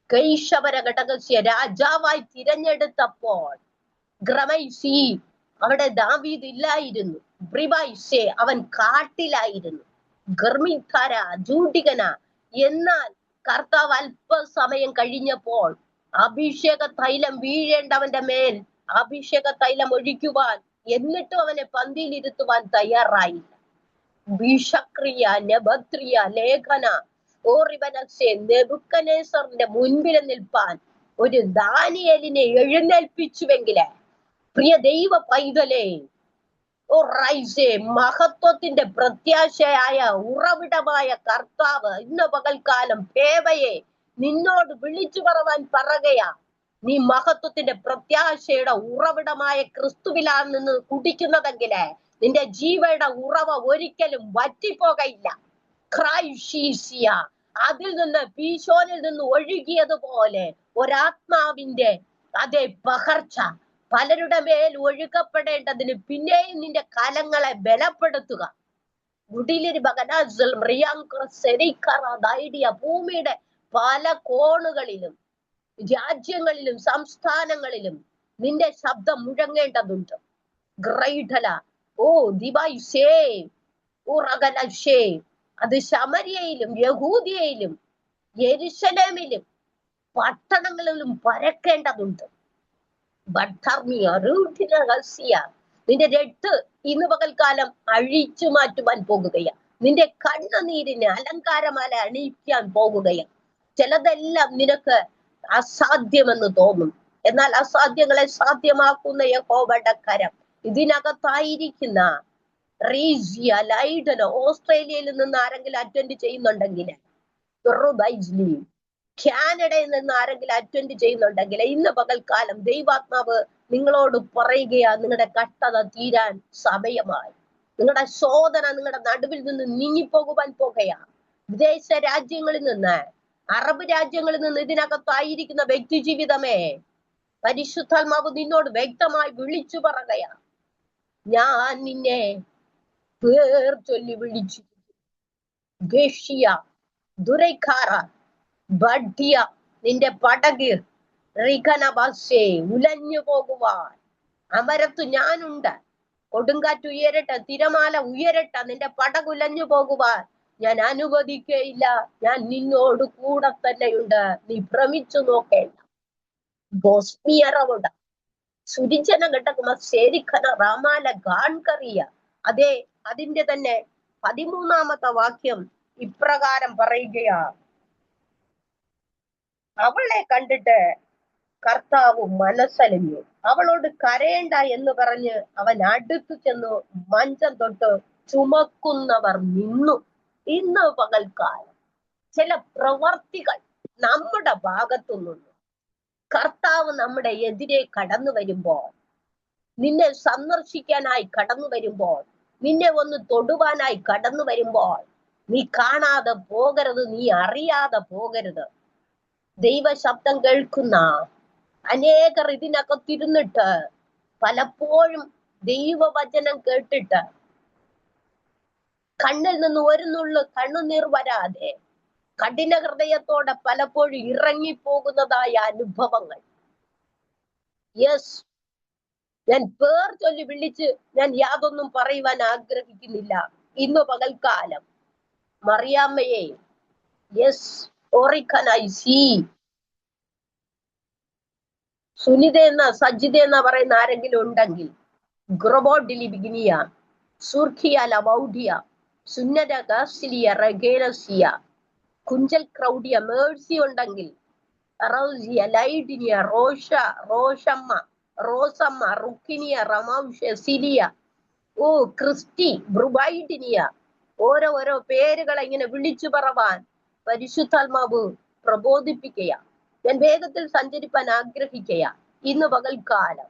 കൈശവര ഘടകസ്യ രാജാവായി തിരഞ്ഞെടുത്തപ്പോൾ ഗ്രമൈസി അവിടെ ദാവീദ് ഇല്ലായിരുന്നു. ബ്രിബൈസെ അവൻ കാട്ടിലായിരുന്നു. ഗർമിക്കാര ജൂഡികന. എന്നാൽ കർത്താവ് അല്പസമയം കഴിഞ്ഞപ്പോൾ അഭിഷേക തൈലം വീഴേണ്ടവന്റെ മേൽ അഭിഷേക തൈലം ഒഴിക്കുവാൻ, എന്നിട്ടും അവനെ പന്തിയിലിരുത്തുവാൻ തയ്യാറായില്ല. ബിഷക്രിയ നബത്രിയ ലേഖന ഓറിവനസെ നെബുക്കദ്നേസറിന്റെ മുൻപിൽ നിൽപ്പാൻ ഒരു ദാനിയേലിനെ എഴുന്നേൽപ്പിച്ചുവെങ്കില് പ്രിയ ദൈവ പൈതലേ, ഓ റൈസേ മഹത്വത്തിന്റെ പ്രത്യാശയായ ഉറവിടമായ കർത്താവ് ഇന്ന് പകൽക്കാലം പേവയെ നിന്നോട് വിളിച്ചു പറവാൻ പറയുകയാ. നീ മഹത്വത്തിന്റെ പ്രത്യാശയുടെ ഉറവിടമായ ക്രിസ്തുവിലാണ് നിന്ന് കുടിക്കുന്നതെങ്കില് നിന്റെ ജീവയുടെ ഉറവ ഒരിക്കലും വറ്റിപ്പോകയില്ല. ക്രൈശീസിയ അതിൽ നിന്ന് പീശോനിൽ നിന്ന് ഒഴുകിയതുപോലെ ഒരാത്മാവിന്റെ അതേ പകർച്ച പലരുടെ മേൽ ഒഴുകപ്പെടേണ്ടതിന് പിന്നെയും നിന്റെ കലങ്ങളെ ബലപ്പെടുത്തുക. ഭൂമിയുടെ പല കോണുകളിലും രാജ്യങ്ങളിലും സംസ്ഥാനങ്ങളിലും നിന്റെ ശബ്ദം മുഴങ്ങേണ്ടതുണ്ട്. ഗ്രൈഡല ഓ ദിബൈസേ ഉറകലശേ അത് ശമര്യയിലും യഹൂദിയയിലും യെരുശലേമിലും പട്ടണങ്ങളിലും പരക്കേണ്ടതുണ്ട്. നിന്റെ രട്ട് ഇന്ന് പകൽക്കാലം അഴിച്ചു മാറ്റുവാൻ പോകുകയാണ്. നിന്റെ കണ്ണുനീരിന് അലങ്കാരമാല അണിയിക്കാൻ പോകുകയാണ്. ചിലതെല്ലാം നിനക്ക് അസാധ്യമെന്ന് തോന്നും, എന്നാൽ അസാധ്യങ്ങളെ സാധ്യമാക്കുന്ന യഹോവയുടെ കരം ഇതിനകത്തായിരിക്കുന്ന റീസിയ ലൈഡനോ ഓസ്ട്രേലിയയിൽ നിന്ന് ആരെങ്കിലും അറ്റൻഡ് ചെയ്യുന്നുണ്ടെങ്കിൽ, കാനഡയിൽ നിന്ന് ആരെങ്കിലും അറ്റൻഡ് ചെയ്യുന്നുണ്ടെങ്കിൽ ഇന്ന് പകൽക്കാലം ദൈവാത്മാവ് നിങ്ങളോട് പറയുകയാ, നിങ്ങളുടെ കഷ്ടത തീരാൻ സമയമായി. നിങ്ങളുടെ ശോധന നിങ്ങളുടെ നടുവിൽ നിന്ന് നീങ്ങിപ്പോകുവാൻ പോകുകയാ. വിദേശ രാജ്യങ്ങളിൽ നിന്ന്, അറബ് രാജ്യങ്ങളിൽ നിന്ന് ഇതിനകത്തായിരിക്കുന്ന വ്യക്തി ജീവിതമേ, പരിശുദ്ധാത്മാവ് നിന്നോട് വ്യക്തമായി വിളിച്ചു പറയുകയാ, ഞാൻ നിന്നെ പേർ ചൊല്ലി വിളിച്ചു. ഗേഷ്യ ദുരൈഖാറ ബഡ്ഡിയ നിന്റെ പടക് റിഖനബാസേ ഉലഞ്ഞു പോകുവാൻ അമരത്തു ഞാനുണ്ട്. കൊടുങ്കാറ്റ് ഉയരട്ടെ, തിരമാല ഉയരട്ടെ, നിന്റെ പടക് ഉലഞ്ഞു പോകുവാൻ ഞാൻ അനുവദിക്കയില്ല. ഞാൻ നിന്നോട് കൂടെ തന്നെയുണ്ട്. നീ ഭ്രമിച്ചു നോക്കേണ്ട. ഗോസ്മിയറവുട സുരിജന ഘടകമ ശേരിഖന റാമാല ഗാൻകറിയ. അതെ, അതിന്റെ തന്നെ 13ാമത്തെ വാക്യം ഇപ്രകാരം പറയുകയാ, അവളെ കണ്ടിട്ട് കർത്താവ് മനസ്സലിഞ്ഞു. അവളോട് കരയേണ്ട എന്ന് പറഞ്ഞ് അവൻ അടുത്തു ചെന്നു മഞ്ചം തൊട്ട് ചുമക്കുന്നവർ നിന്നു. ഇന്ന് പകൽക്കാലം ചില പ്രവർത്തികൾ നമ്മുടെ ഭാഗത്തു നിന്നും കർത്താവ് നമ്മുടെ എതിരെ കടന്നു വരുമ്പോൾ, നിന്നെ സന്ദർശിക്കാനായി കടന്നു വരുമ്പോൾ നിന്നെ ഒന്ന് തൊടുവാനായി കടന്നു വരുമ്പോൾ നീ കാണാതെ പോകരുത്, നീ അറിയാതെ പോകരുത്. ദൈവശബ്ദം കേൾക്കുന്ന അനേകർ ഇതിനകത്തിരുന്നിട്ട് പലപ്പോഴും ദൈവവചനം കേട്ടിട്ട് കണ്ണിൽ നിന്ന് ഒരു നുള്ളു കണ്ണുനീർ വരാതെ കഠിന ഹൃദയത്തോടെ പലപ്പോഴും ഇറങ്ങിപ്പോകുന്നതായ അനുഭവങ്ങൾ. യെസ്, ഞാൻ പേർ ചൊല്ലി വിളിച്ച് ഞാൻ യാതൊന്നും പറയുവാൻ ആഗ്രഹിക്കുന്നില്ല. ഇന്ന് പകൽക്കാലം മറിയാമ്മയെ, യെസ്, സുനിത എന്ന സജിത എന്ന പറയുന്ന ആരെങ്കിലും ഉണ്ടെങ്കിൽ, ഗ്രൊബോഡിലി ബിഗിനിയ സുർഖിയ ലവൗഡിയ സുന്നര ഗാസിലിയ റഗേലസിയ കുഞ്ചൽ ക്രൗഡിയ മേഴ്സി ഉണ്ടെങ്കിൽ, റൗസിയ ലൈഡിനിയ റോഷമ്മ റോസമ്മ റുക്കിനിയ റമൗഷ സിലിയ ഓ ക്രിസ്റ്റി ബ്രുബൈഡിനിയ, ഓരോ പേരുകളെ ഇങ്ങനെ വിളിച്ചു പറവാൻ പരിശുദ്ധാത്മാവ് പ്രബോധിപ്പിക്കുക. ഞാൻ വേഗത്തിൽ സഞ്ചരിപ്പാൻ ആഗ്രഹിക്കുക. ഇന്ന് പകൽക്കാലം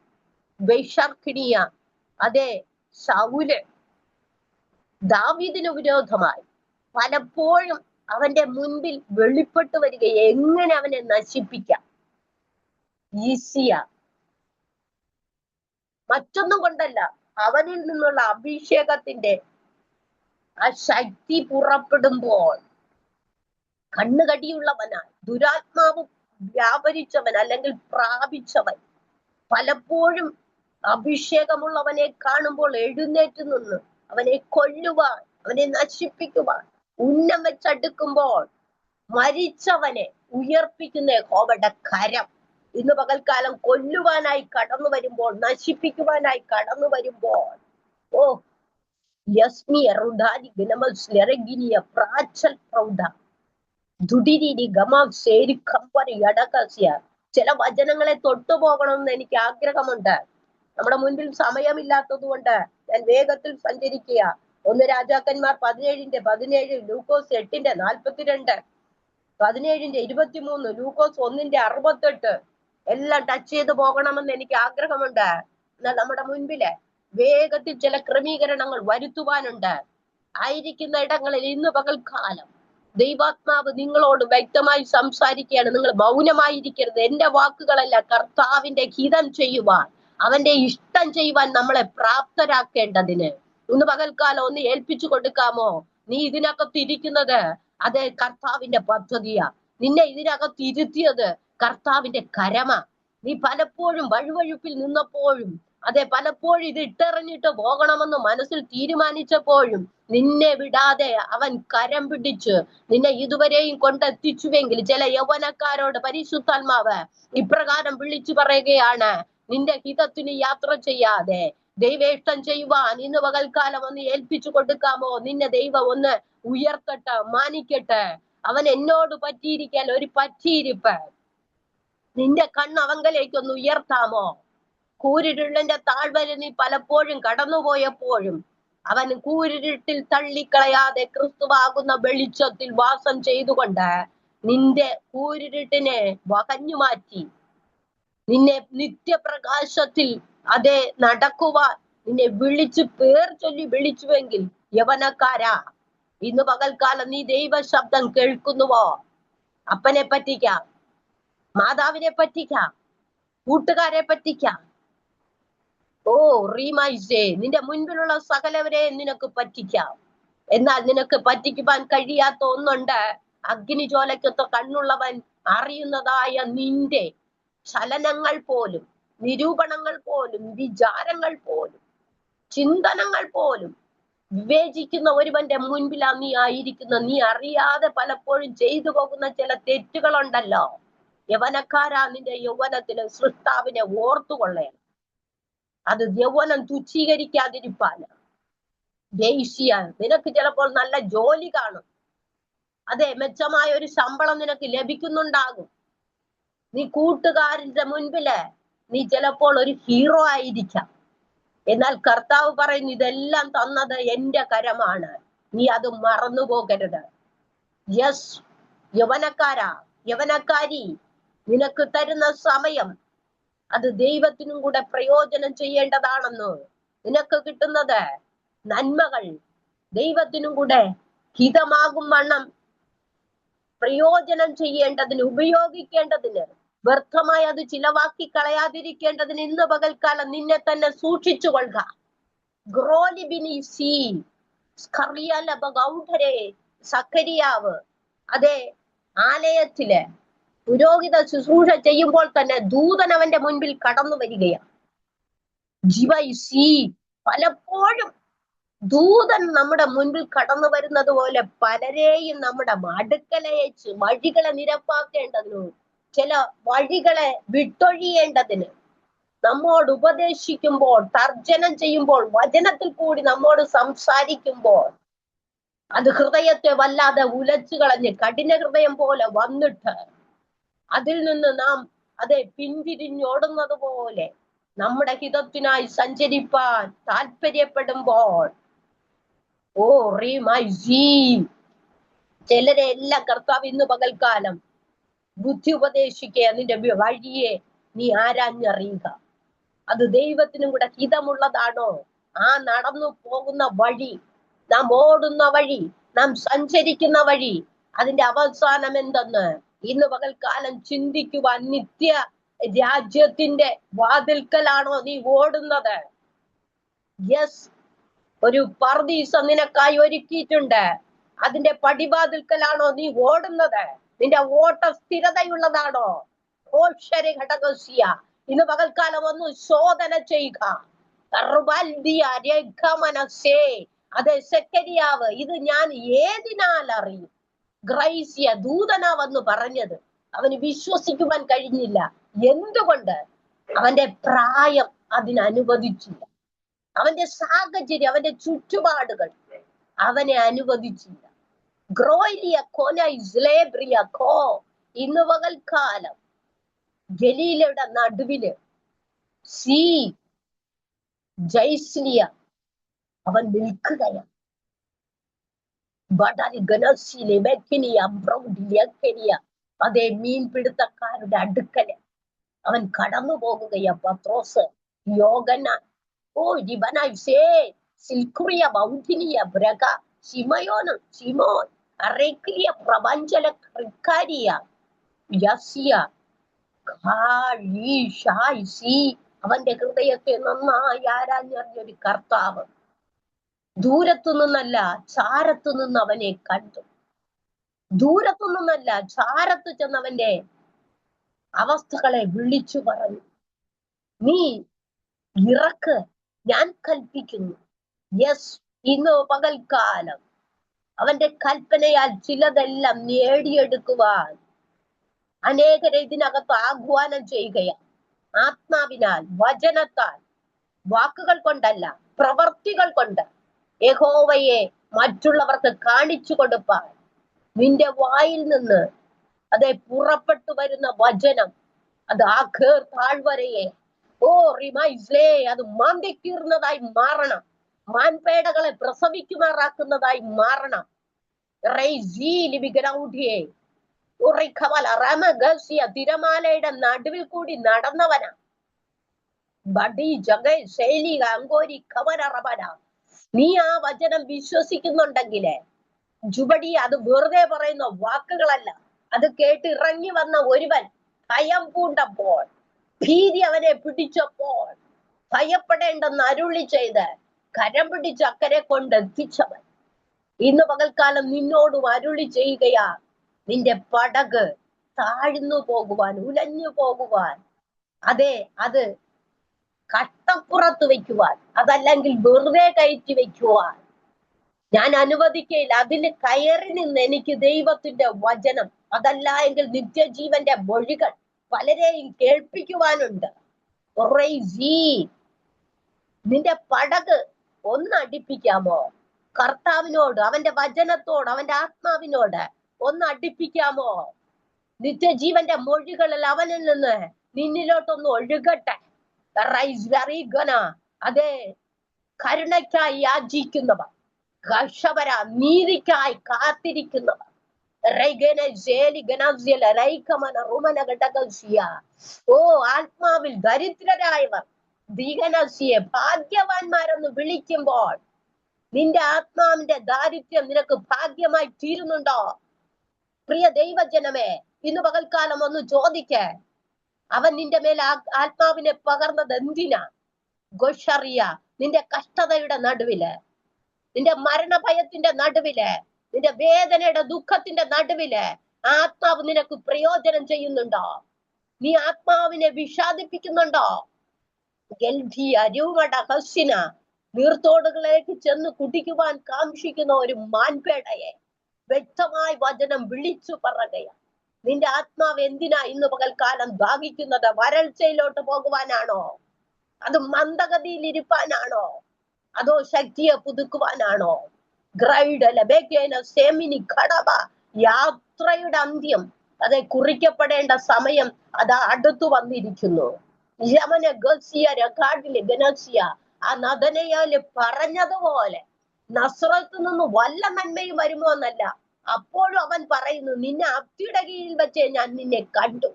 ബൈഷർക്കിനിയ, അതെ, ശൗല് ദാവീദിന് വിരോധമായി പലപ്പോഴും അവന്റെ മുൻപിൽ വെളിപ്പെട്ടു വരിക, എങ്ങനെ അവനെ നശിപ്പിക്കാം. ഈസിയ, മറ്റൊന്നും കൊണ്ടല്ല, അവനിൽ നിന്നുള്ള അഭിഷേകത്തിന്റെ ആ ശക്തി പുറപ്പെടുമ്പോൾ കണ്ണുകടിയുള്ളവനായി ദുരാത്മാവ് വ്യാപരിച്ചവൻ അല്ലെങ്കിൽ പ്രാപിച്ചവൻ പലപ്പോഴും അഭിഷേകമുള്ളവനെ കാണുമ്പോൾ എഴുന്നേറ്റ് നിന്ന് അവനെ കൊല്ലുവാൻ, അവനെ നശിപ്പിക്കുവാൻ ഉന്നം വെച്ചടുക്കുമ്പോൾ മരിച്ചവനെ ഉയർപ്പിക്കുന്ന യഹോവയുടെ കരം ഇന്ന് പകൽക്കാലം കൊല്ലുവാനായി കടന്നു വരുമ്പോൾ, നശിപ്പിക്കുവാനായി കടന്നു വരുമ്പോൾ, ഓ യസ്മിയ റുഡാരി ഗനമസ്ലരഗിനിയ പ്രാച്ചൽ പ്രൗഢ ദുഡിരി ഗമസേരി കമ്പരി യടകസ്യ. ചില വചനങ്ങളെ തൊട്ടുപോകണമെന്ന് എനിക്ക് ആഗ്രഹമുണ്ട്. നമ്മുടെ മുൻപിൽ സമയമില്ലാത്തത് കൊണ്ട് ഞാൻ വേഗത്തിൽ സഞ്ചരിക്കുക. 1 രാജാക്കന്മാർ 17:17, ലൂക്കോസ് 8:42, 17:23, ലൂക്കോസ് 1:68 എല്ലാം ടച്ച് ചെയ്ത് പോകണമെന്ന് എനിക്ക് ആഗ്രഹമുണ്ട്. എന്നാൽ നമ്മുടെ മുൻപില് വേഗത്തിൽ ചില ക്രമീകരണങ്ങൾ വരുത്തുവാനുണ്ട്. ആയിരിക്കുന്ന ഇടങ്ങളിൽ ഇന്ന് പകൽക്കാലം ദൈവാത്മാവ് നിങ്ങളോട് വ്യക്തമായി സംസാരിക്കുകയാണ്. നിങ്ങൾ മൗനമായിരിക്കരുത്. എന്റെ വാക്കുകളല്ല, കർത്താവിന്റെ ഹിതം ചെയ്യുവാൻ, അവന്റെ ഇഷ്ടം ചെയ്യുവാൻ നമ്മളെ പ്രാപ്തരാക്കേണ്ടതിന് ഇന്ന് പകൽക്കാലം ഒന്ന് ഏൽപ്പിച്ചു കൊടുക്കാമോ? നീ ഇതിനകത്ത് ഇരിക്കുന്നത് അത് കർത്താവിന്റെ പദ്ധതിയാ. നിന്നെ ഇതിനകത്ത് ഇരുത്തിയത് കർത്താവിന്റെ കരമാ. നീ പലപ്പോഴും വഴുവഴുപ്പിൽ നിന്നപ്പോഴും, അതെ, പലപ്പോഴും ഇത് ഇട്ടെറിഞ്ഞിട്ട് പോകണമെന്ന് മനസ്സിൽ തീരുമാനിച്ചപ്പോഴും നിന്നെ വിടാതെ അവൻ കരം പിടിച്ച് നിന്നെ ഇതുവരെയും കൊണ്ടെത്തിച്ചുവെങ്കിൽ ചില യൗവനക്കാരോട് പരിശുദ്ധാത്മാവ് ഇപ്രകാരം വിളിച്ചു പറയുകയാണ്, നിന്റെ ഹിതത്തിന് യാത്ര ചെയ്യാതെ ദൈവേഷ്ടം ചെയ്യുവാൻ ഇന്ന് പകൽക്കാലം ഒന്ന് ഏൽപ്പിച്ചു കൊടുക്കാമോ? നിന്നെ ദൈവം ഒന്ന് ഉയർത്തട്ടെ, മാനിക്കട്ടെ. അവൻ എന്നോട് പറ്റിയിരിക്കാൻ ഒരു പറ്റിയിരിപ്പ്. നിന്റെ കണ്ണ് അവങ്കലേക്കൊന്ന് ഉയർത്താമോ? കൂരിരുളിന്റെ താഴ്വര നീ പലപ്പോഴും കടന്നുപോയപ്പോഴും അവൻ കൂരിരുട്ടിൽ തള്ളിക്കളയാതെ ക്രിസ്തുവാകുന്ന വെളിച്ചത്തിൽ വാസം ചെയ്തുകൊണ്ട് നിന്റെ കൂരിരുട്ടിനെ വകഞ്ഞു മാറ്റി നിന്നെ നിത്യപ്രകാശത്തിൽ അതെ നടക്കുവാൻ നിന്നെ വിളിച്ചു പേർ ചൊല്ലി വിളിച്ചുവെങ്കിൽ യവനക്കാരാ, ഇന്ന് പകൽക്കാലം നീ ദൈവ ശബ്ദം കേൾക്കുന്നുവോ? അപ്പനെ പറ്റിക്കാം, മാതാവിനെ പറ്റിക്കാം, കൂട്ടുകാരെ പറ്റിക്കാം. ഓ റീമൈസേ, നിന്റെ മുൻപിലുള്ള സകലവരെ നിനക്ക് പറ്റിക്കാം. എന്നാൽ നിനക്ക് പറ്റിക്കുവാൻ കഴിയാത്ത ഒന്നുണ്ട്. അഗ്നിജ്വാലയ്ക്കൊത്ത കണ്ണുള്ളവൻ അറിയുന്നതായ നിന്റെ ചലനങ്ങൾ പോലും, നിരൂപണങ്ങൾ പോലും, വിചാരങ്ങൾ പോലും, ചിന്തനങ്ങൾ പോലും വിവേചിക്കുന്ന ഒരുവന്റെ മുൻപിലാ നീ ആയിരിക്കുന്ന. നീ അറിയാതെ പലപ്പോഴും ചെയ്തു പോകുന്ന ചില തെറ്റുകളുണ്ടല്ലോ. യൗവനക്കാരാ, നിന്റെ യൗവനത്തിന് സൃഷ്ടാവിനെ ഓർത്തുകൊള്ളേ. അത് യൗവനം തുച്ഛീകരിക്കാതിരിപ്പാന്. ദേശീയ, നിനക്ക് ചിലപ്പോൾ നല്ല ജോലി കാണും, അതെ, മെച്ചമായ ഒരു ശമ്പളം നിനക്ക് ലഭിക്കുന്നുണ്ടാകും. നീ കൂട്ടുകാരന്റെ മുൻപില് നീ ചിലപ്പോൾ ഒരു ഹീറോ ആയിരിക്കാം. എന്നാൽ കർത്താവ് പറയുന്നു, ഇതെല്ലാം തന്നത് എന്റെ കരമാണ്, നീ അത് മറന്നു പോകരുത്. യെസ്, യവനക്കാരാ, യവനക്കാരി, നിനക്ക് തരുന്ന സമയം അത് ദൈവത്തിനും കൂടെ പ്രയോജനം ചെയ്യേണ്ടതാണെന്ന്. നിനക്ക് കിട്ടുന്നത് നന്മകൾ ദൈവത്തിനും കൂടെ ഹിതമാകും വണ്ണം പ്രയോജനം ചെയ്യേണ്ടതിന്, ഉപയോഗിക്കേണ്ടതിന്, വ്യർത്ഥമായി അത് ചിലവാക്കി കളയാതിരിക്കേണ്ടതിന് ഇന്ന് പകൽക്കാലം നിന്നെ തന്നെ സൂക്ഷിച്ചു കൊള്ളുക. സക്കരിയാവ് അതെ ആലയത്തില് പുരോഹിത ശുശ്രൂഷ ചെയ്യുമ്പോൾ തന്നെ ദൂതൻ അവന്റെ മുൻപിൽ കടന്നു വരികയാണ്. പലപ്പോഴും ദൂതൻ നമ്മുടെ മുൻപിൽ കടന്നു വരുന്നത് പോലെ പലരെയും നമ്മുടെ അടുക്കലയച്ച് വഴികളെ നിരപ്പാക്കേണ്ടതിനു, ചില വഴികളെ വിട്ടൊഴിയേണ്ടതിന്, നമ്മോട് ഉപദേശിക്കുമ്പോൾ, തർജ്ജനം ചെയ്യുമ്പോൾ, വചനത്തിൽ കൂടി നമ്മോട് സംസാരിക്കുമ്പോൾ അത് ഹൃദയത്തെ വല്ലാതെ ഉലച്ചു കളഞ്ഞ് കഠിന ഹൃദയം പോലെ വന്നിട്ട് അതിൽ നിന്ന് നാം അതെ പിന്തിരിഞ്ഞോടുന്നത് പോലെ നമ്മുടെ ഹിതത്തിനായി സഞ്ചരിപ്പാൻ താല്പര്യപ്പെടുമ്പോൾ ചിലരെ എല്ലാം കർത്താവ് ഇന്ന് പകൽക്കാലം ബുദ്ധി ഉപദേശിക്കുക. നിന്റെ വഴിയെ നീ ആരാഞ്ഞറിയുക. അത് ദൈവത്തിനും കൂടെ ഹിതമുള്ളതാണോ? ആ നടന്നു പോകുന്ന വഴി, നാം ഓടുന്ന വഴി, നാം സഞ്ചരിക്കുന്ന വഴി, അതിന്റെ അവസാനം എന്തെന്ന് ഇന്ന് പകൽക്കാലം ചിന്തിക്കുവാൻ, നിത്യ രാജ്യത്തിന്റെ വാതിൽക്കലാണോ നീ ഓടുന്നത്? യെസ്, ഒരു പർദീസ നിനക്കായി ഒരുക്കിയിട്ടുണ്ട്. അതിന്റെ പടിവാതിൽക്കലാണോ നീ ഓടുന്നത്? നിന്റെ ഓട്ട സ്ഥിരതയുള്ളതാണോ? ഇന്ന് പകൽക്കാലം ഒന്ന് ശോധന ചെയ്യുക. അതെ സെക്കരിയാവ്, ഇത് ഞാൻ ഏതിനാൽ അറിയും? ഗ്രൈസിയ ദൂതനാവെന്ന് പറഞ്ഞത് അവന് വിശ്വസിക്കുവാൻ കഴിഞ്ഞില്ല. എന്തുകൊണ്ട്? അവന്റെ പ്രായം അതിനനുവദിച്ചില്ല. അവന്റെ സാഹചര്യം, അവന്റെ ചുറ്റുപാടുകൾ അവനെ അനുവദിച്ചില്ല. ഇന്ന് പകൽക്കാലം ഗലീലയുടെ നടുവില് ജൈസ്ലിയ അവൻ നിൽക്കുകയാണ്. അതേ മീൻപിടുത്തക്കാരുടെ അടുക്കല് അവൻ കടന്നു പോകുകയാ. പത്രോസ്, യോഹന്നാൻ, ശിമോൻ, അവന്റെ ഹൃദയത്തെ നന്നായി ആരാഞ്ഞറിഞ്ഞൊരു കർത്താവ് ദൂരത്തു നിന്നല്ല ചാരത്തു നിന്ന് അവനെ കണ്ടു. ദൂരത്തു നിന്നല്ല ചാരത്തു ചെന്നവന്റെ അവസ്ഥകളെ വിളിച്ചു പറഞ്ഞു. നീ ഇറക്ക്, ഞാൻ കൽപ്പിക്കുന്നു. യെസ്, ഇന്ന് പകൽക്കാലം അവന്റെ കൽപ്പനയാൽ ചിലതെല്ലാം നേടിയെടുക്കുവാൻ അനേകരെ ഇതിനകത്ത് ആഹ്വാനം ചെയ്യുകയാണ്. ആത്മാവിനാൽ, വചനത്താൽ, വാക്കുകൾ കൊണ്ടല്ല, പ്രവർത്തികൾ കൊണ്ട് യഹോവയെ മറ്റുള്ളവർക്ക് കാണിച്ചു കൊടുപ്പാൻ നിന്റെ വായിൽ നിന്ന് അതെ പുറപ്പെട്ടു വരുന്ന വചനം, അത് ആഖേർ താഴ്വരയെ അത് മാന്തിക്കീർന്നതായി മാറണം. മാൻപേടകളെ പ്രസവിക്കുമാറാക്കുന്നതായി മാറണം. തിരമാലയുടെ നടുവിൽ കൂടി നടന്നവനാ. നീ ആ വചനം വിശ്വസിക്കുന്നുണ്ടെങ്കിലേ ജുബടി, അത് വെറുതെ പറയുന്ന വാക്കുകളല്ല. അത് കേട്ട് ഇറങ്ങി വന്ന ഒരുവൻ ഭയം പൂണ്ടപ്പോൾ, ഭീതി അവനെ പിടിച്ചപ്പോൾ ഭയപ്പെടേണ്ടെന്ന് അരുളി ചെയ്ത് കരം പിടിച്ച് അക്കരെ കൊണ്ടെത്തിച്ചവൻ ഇന്ന് പകൽക്കാലം നിന്നോടും അരുളി ചെയ്യുകയാ. നിന്റെ പടക് താഴ്ന്നു പോകുവാൻ, ഉലഞ്ഞു പോകുവാൻ, അതെ അത് കട്ടപ്പുറത്ത് വെക്കുവാൻ, അതല്ലെങ്കിൽ വെറുതെ കയറ്റി വെക്കുവാൻ ഞാൻ അനുവദിക്കയില്ല. അതിന് കയറി നിന്ന് എനിക്ക് ദൈവത്തിന്റെ വചനം, അതല്ല എങ്കിൽ നിത്യജീവന്റെ മൊഴികൾ പലരെയും കേൾപ്പിക്കുവാനുണ്ട്. നിന്റെ പടക് ഒന്ന് അടുപ്പിക്കാമോ? കർത്താവിനോട്, അവന്റെ വചനത്തോട്, അവന്റെ ആത്മാവിനോട് ഒന്ന് അടുപ്പിക്കാമോ? നിത്യജീവന്റെ മൊഴികളിൽ അവനിൽ നിന്ന് നിന്നിലോട്ടൊന്ന് ഒഴുകട്ടെ. അതെ, കരുണയ്ക്കായി യാചിക്കുന്നവർ, കർഷകര നീതിക്കായി കാത്തിരിക്കുന്നവർ, ആത്മാവിൽ ദരിദ്രരായവർ, ദീനസിയെ ഭാഗ്യവാന്മാരെന്ന് വിളിക്കുമ്പോൾ നിന്റെ ആത്മാവിന്റെ ദാരിദ്ര്യം നിനക്ക് ഭാഗ്യമായി തീരുന്നുണ്ടോ? പ്രിയ ദൈവജനമേ, ഇന്ന് പകൽക്കാലം ഒന്ന് ചോദിക്കേ, അവൻ നിന്റെ മേൽ ആത്മാവിനെ പകർന്നത് എന്തിനാ? ഗോഷറിയ, നിന്റെ കഷ്ടതയുടെ നടുവില്, നിന്റെ മരണഭയത്തിന്റെ നടുവില്, നിന്റെ വേദനയുടെ ദുഃഖത്തിന്റെ നടുവില് ആത്മാവ് നിനക്ക് പ്രയോജനം ചെയ്യുന്നുണ്ടോ? നീ ആത്മാവിനെ വിഷാദിപ്പിക്കുന്നുണ്ടോ? നീർത്തോടുകളിലേക്ക് ചെന്ന് കുടിക്കുവാൻ കാംക്ഷിക്കുന്ന ഒരു മാൻപേടയെ വ്യക്തമായി വചനം വിളിച്ചു പറയുക. നിന്റെ ആത്മാവ് എന്തിനാ ഇന്ന് പകൽക്കാലം ദാഹിക്കുന്നത്? വരൾച്ചയിലോട്ട് പോകുവാനാണോ? അത് മന്ദഗതിയിൽ ഇരിപ്പാനാണോ? അതോ ശക്തിയെ പുതുക്കുവാനാണോ? യാത്രയുടെ അന്ത്യം അതെ കുറിക്കപ്പെടേണ്ട സമയം അതാ അടുത്തു വന്നിരിക്കുന്നു. ആ നദനയാല് പറഞ്ഞതുപോലെ നസ്രത്ത് നിന്ന് വല്ല നന്മയും വരുമോ എന്നല്ല, അപ്പോഴും അവൻ പറയുന്നു, നിന്നെ അത്തിയുടെ കീഴിൽ വെച്ച് ഞാൻ നിന്നെ കണ്ടു.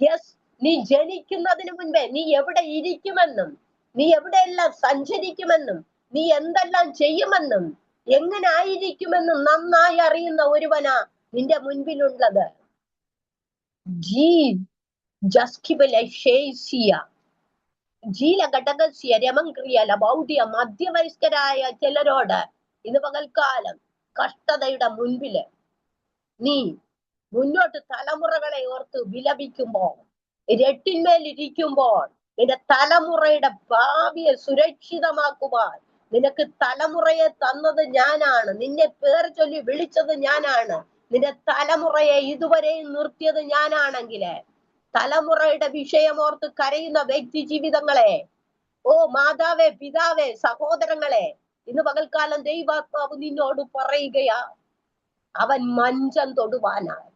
യെസ്, നീ ജനിക്കുന്നതിന് മുൻപേ നീ എവിടെ ഇരിക്കുമെന്നും നീ എവിടെയെല്ലാം സഞ്ചരിക്കുമെന്നും നീ എന്തെല്ലാം ചെയ്യുമെന്നും എങ്ങനെ ആയിരിക്കുമെന്നും നന്നായി അറിയുന്ന ഒരുവനാ നിന്റെ മുൻപിലുള്ളത്. മധ്യവയസ്കരായ ചിലരോട് ഇന്ന് പകൽക്കാലം കഷ്ടതയുടെ മുൻപില് നീ മുന്നോട്ട് തലമുറകളെ ഓർത്ത് വിലപിക്കുമ്പോൾ, രട്ടിന്മേലിരിക്കുമ്പോൾ, നിന്റെ തലമുറയുടെ ഭാവിയെ സുരക്ഷിതമാക്കുവാൻ നിനക്ക് തലമുറയെ തന്നത് ഞാനാണ്, നിന്നെ പേർ ചൊല്ലി വിളിച്ചത് ഞാനാണ്, നിന്റെ തലമുറയെ ഇതുവരെയും നിർത്തിയത് ഞാനാണെങ്കില് തലമുറയുടെ വിഷയമോർത്ത് കരയുന്ന വ്യക്തി ജീവിതങ്ങളെ, ഓ മാതാവേ, പിതാവേ, സഹോദരങ്ങളെ, ഇന്ന് പകൽക്കാലം ദൈവാത്മാവ് നിന്നോട് പറയുകയാ, അവൻ മഞ്ചം തൊടുവാനായി.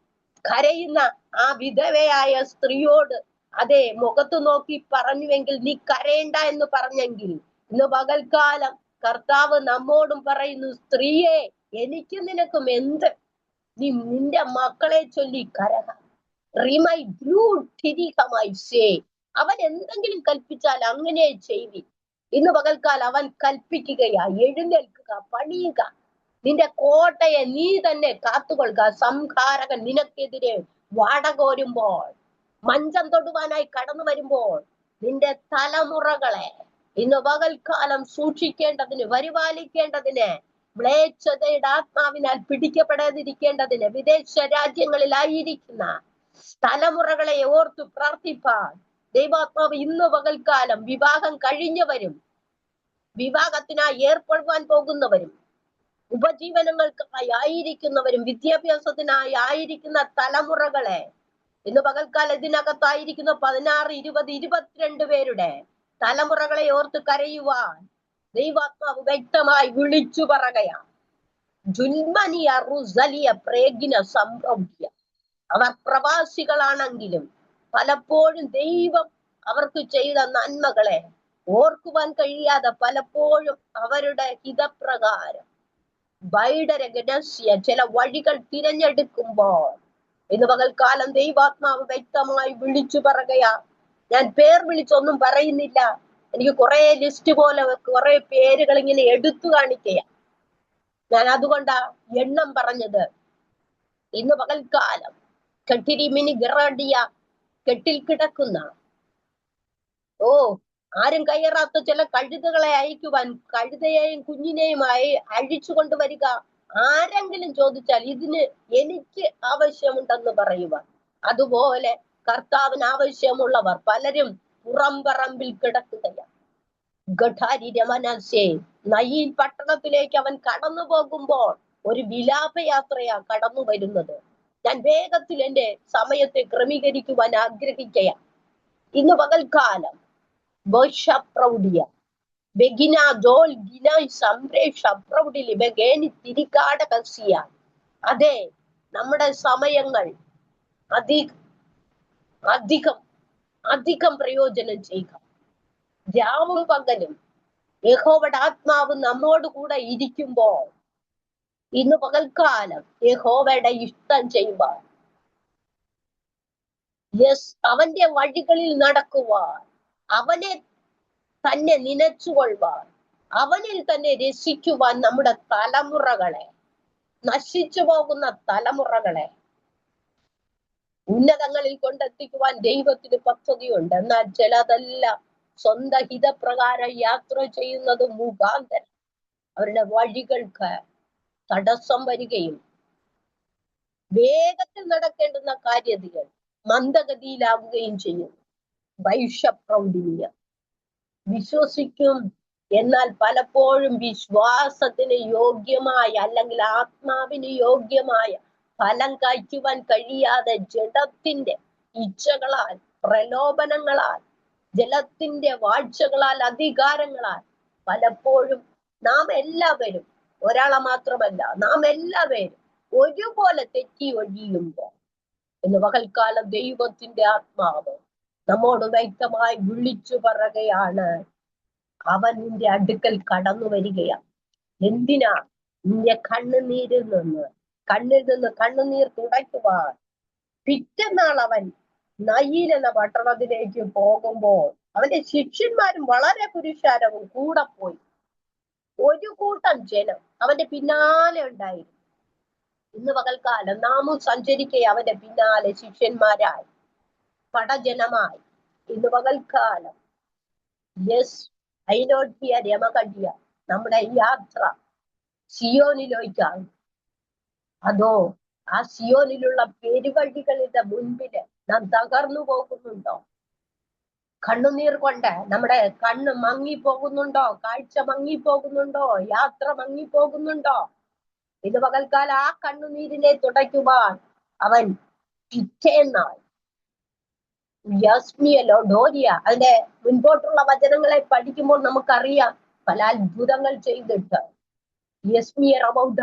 കരയുന്ന ആ വിധവയായ സ്ത്രീയോട് അതെ മുഖത്ത് നോക്കി പറഞ്ഞുവെങ്കിൽ നീ കരയണ്ട എന്ന് പറഞ്ഞെങ്കിൽ, ഇന്ന് പകൽക്കാലം കർത്താവ് നമ്മോടും പറയുന്നു, സ്ത്രീയെ, എനിക്കും നിനക്കും എന്ത്? നീ നിന്റെ മക്കളെ ചൊല്ലി കരക. അവൻ എന്തെങ്കിലും കൽപ്പിച്ചാൽ അങ്ങനെ ചെയ്തി. ഇന്ന് പകൽക്കാലം അവൻ കൽപ്പിക്കുകയാ, എഴുന്നേൽക്കുക, പണിയുക, നിന്റെ കോട്ടയെ നീ തന്നെ കാത്തുകൊള്ളുക. സംഹാരകൻ നിനക്കെതിരെ വാടകോരുമ്പോൾ, മഞ്ചം തൊടുവാനായി കടന്നു വരുമ്പോൾ, നിന്റെ തലമുറകളെ ഇന്ന് പകൽക്കാലം സൂക്ഷിക്കേണ്ടതിന്, പരിപാലിക്കേണ്ടതിന്, മ്ലേച്ഛതയുടെ ആത്മാവിനാൽ പിടിക്കപ്പെടാതിരിക്കേണ്ടതിന് വിദേശ രാജ്യങ്ങളിലായിരിക്കുന്ന തലമുറകളെ ഓർത്തു പ്രാർത്ഥിപ്പാൻ ദൈവാത്മാവ് ഇന്ന് പകൽക്കാലം വിവാഹം കഴിഞ്ഞവരും വിവാഹത്തിനായി ഏർപ്പെടുവാൻ പോകുന്നവരും ഉപജീവനങ്ങൾക്കായി ആയിരിക്കുന്നവരും വിദ്യാഭ്യാസത്തിനായി ആയിരിക്കുന്ന തലമുറകളെ ഇന്ന് പകൽക്കാലം ഇതിനകത്തായിരിക്കുന്ന 16, 20, 22 പേരുടെ തലമുറകളെ ഓർത്ത് കരയുവാൻ ദൈവാത്മാവ് വ്യക്തമായി വിളിച്ചു പറയുകയാണ്. അവർ പ്രവാസികളാണെങ്കിലും പലപ്പോഴും ദൈവം അവർക്ക് ചെയ്ത നന്മകളെ ഓർക്കുവാൻ കഴിയാതെ പലപ്പോഴും അവരുടെ ഹിതപ്രകാരം ചില വഴികൾ തിരഞ്ഞെടുക്കുമ്പോൾ ഇന്ന് പകൽക്കാലം ദൈവാത്മാവ് വ്യക്തമായി വിളിച്ചു പറയുകയാ. ഞാൻ പേർ വിളിച്ചൊന്നും പറയുന്നില്ല, എനിക്ക് കുറെ ലിസ്റ്റ് പോലെ കുറെ പേരുകൾ ഇങ്ങനെ എടുത്തു കാണിക്കുക. ഞാൻ അതുകൊണ്ടാ എണ്ണം പറഞ്ഞത്. ഇന്ന് പകൽക്കാലം കെട്ടിരിമിനി ഗറഡിയ കെട്ടിൽ കിടക്കുന്ന ആരും കയറാത്ത ചില കഴുതകളെ അയക്കുവാൻ കഴുതയെയും കുഞ്ഞിനെയുമായി അഴിച്ചു കൊണ്ടുവരിക. ആരെങ്കിലും ചോദിച്ചാൽ ഇതിന് എനിക്ക് ആവശ്യമുണ്ടെന്ന് പറയുക. അതുപോലെ കർത്താവിന് ആവശ്യമുള്ളവർ പലരും പുറംപറമ്പിൽ കിടക്കുകയാണ്. നയീൻ പട്ടണത്തിലേക്ക് അവൻ കടന്നു പോകുമ്പോൾ ഒരു വിലാപയാത്രയാ കടന്നു വരുന്നത്. ഞാൻ വേഗത്തിൽ എന്റെ സമയത്തെ ക്രമീകരിക്കുവാൻ ആഗ്രഹിക്കുകയാണ്. ഇന്ന് പകൽക്കാലം അതെ, നമ്മുടെ സമയങ്ങൾ അധികം പ്രയോജനം ചെയ്യുക. രാവും പകലും യഹോവയുടെ ആത്മാവ് നമ്മോട് കൂടെ ഇരിക്കുമ്പോൾ ഇന്ന് പകൽക്കാലം യഹോവയുടെ ഇഷ്ടം ചെയ്യുവാൻ, അവന്റെ വഴികളിൽ നടക്കുവാൻ, അവനെ തന്നെ നനച്ചുകൊള്ളുവാൻ അവനിൽ തന്നെ രസിക്കുവാൻ നമ്മുടെ തലമുറകളെ, നശിച്ചു പോകുന്ന തലമുറകളെ ഉന്നതങ്ങളിൽ കൊണ്ടെത്തിക്കുവാൻ ദൈവത്തിന് പദ്ധതിയുണ്ട്. എന്നാൽ ചിലതെല്ലാം സ്വന്തം ഹിതപ്രകാരം യാത്ര ചെയ്യുന്നത് മുഖാന്തരം അവരുടെ വഴികൾക്ക് തടസ്സം വരികയും വേഗത്തിൽ നടക്കേണ്ടുന്ന കാര്യങ്ങൾ മന്ദഗതിയിലാവുകയും ചെയ്യും. വൈഷപ്രൗഢിയ വിശ്വസിക്കും, എന്നാൽ പലപ്പോഴും വിശ്വാസത്തിന് യോഗ്യമായ അല്ലെങ്കിൽ ആത്മാവിന് യോഗ്യമായ ഫലം കായ്ക്കുവാൻ കഴിയാതെ ജഡത്തിന്റെ ഇച്ഛകളാൽ, പ്രലോഭനങ്ങളാൽ, ജലത്തിന്റെ വാഴ്ചകളാൽ, അധികാരങ്ങളാൽ പലപ്പോഴും നാം എല്ലാവരും, ഒരാളെ മാത്രമല്ല, നാം എല്ലാവരും ഒരുപോലെ തെറ്റി ഒഴിയുമ്പോൾ ഇന്ന് പകൽക്കാലം ദൈവത്തിന്റെ ആത്മാവ് നമ്മോട് വ്യക്തമായി വിളിച്ചു പറയുകയാണ്, അവൻ നിന്റെ അടുക്കൽ കടന്നു വരികയാണ്. എന്തിനാ? നിന്റെ കണ്ണുനീരിൽ നിന്ന് കണ്ണുനീർ തുടയ്ക്കുവാൻ. പിറ്റന്നാൾ അവൻ നയീൻ എന്ന പട്ടണത്തിലേക്ക് പോകുമ്പോൾ അവന്റെ ശിഷ്യന്മാരും വളരെ പുരുഷാരവും കൂടെ പോയി. ഒരു കൂട്ടം ജനം അവന്റെ പിന്നാലെ ഉണ്ടായിരുന്നു. ഇന്ന് പകൽക്കാലം നാമും സഞ്ചരിക്കുക അവന്റെ പിന്നാലെ ശിഷ്യന്മാരായി, പടജനമായി. ഇന്ന് പകൽക്കാലം ഐനോട്ടിയ രമകടിയ നമ്മുടെ യാത്ര സിയോനിലേക്കാണ്. അതോ ആ സിയോനിലുള്ള പെരുവഴികളുടെ മുൻപില് നാം തകർന്നു പോകുന്നുണ്ടോ? കണ്ണുനീർ കൊണ്ട് നമ്മുടെ കണ്ണ് മങ്ങിപ്പോകുന്നുണ്ടോ? കാഴ്ച മങ്ങിപ്പോകുന്നുണ്ടോ? യാത്ര മങ്ങിപ്പോകുന്നുണ്ടോ? ഇത് പകൽക്കാലം ആ കണ്ണുനീരിനെ തുടയ്ക്കുവാൻ അവൻ പിറ്റേന്നാൾ ഡോരിയ അതിന്റെ മുൻപോട്ടുള്ള വചനങ്ങളെ പഠിക്കുമ്പോൾ നമുക്കറിയാം പല അത്ഭുതങ്ങൾ ചെയ്തിട്ട് യസ്മിയർ അബൗഡ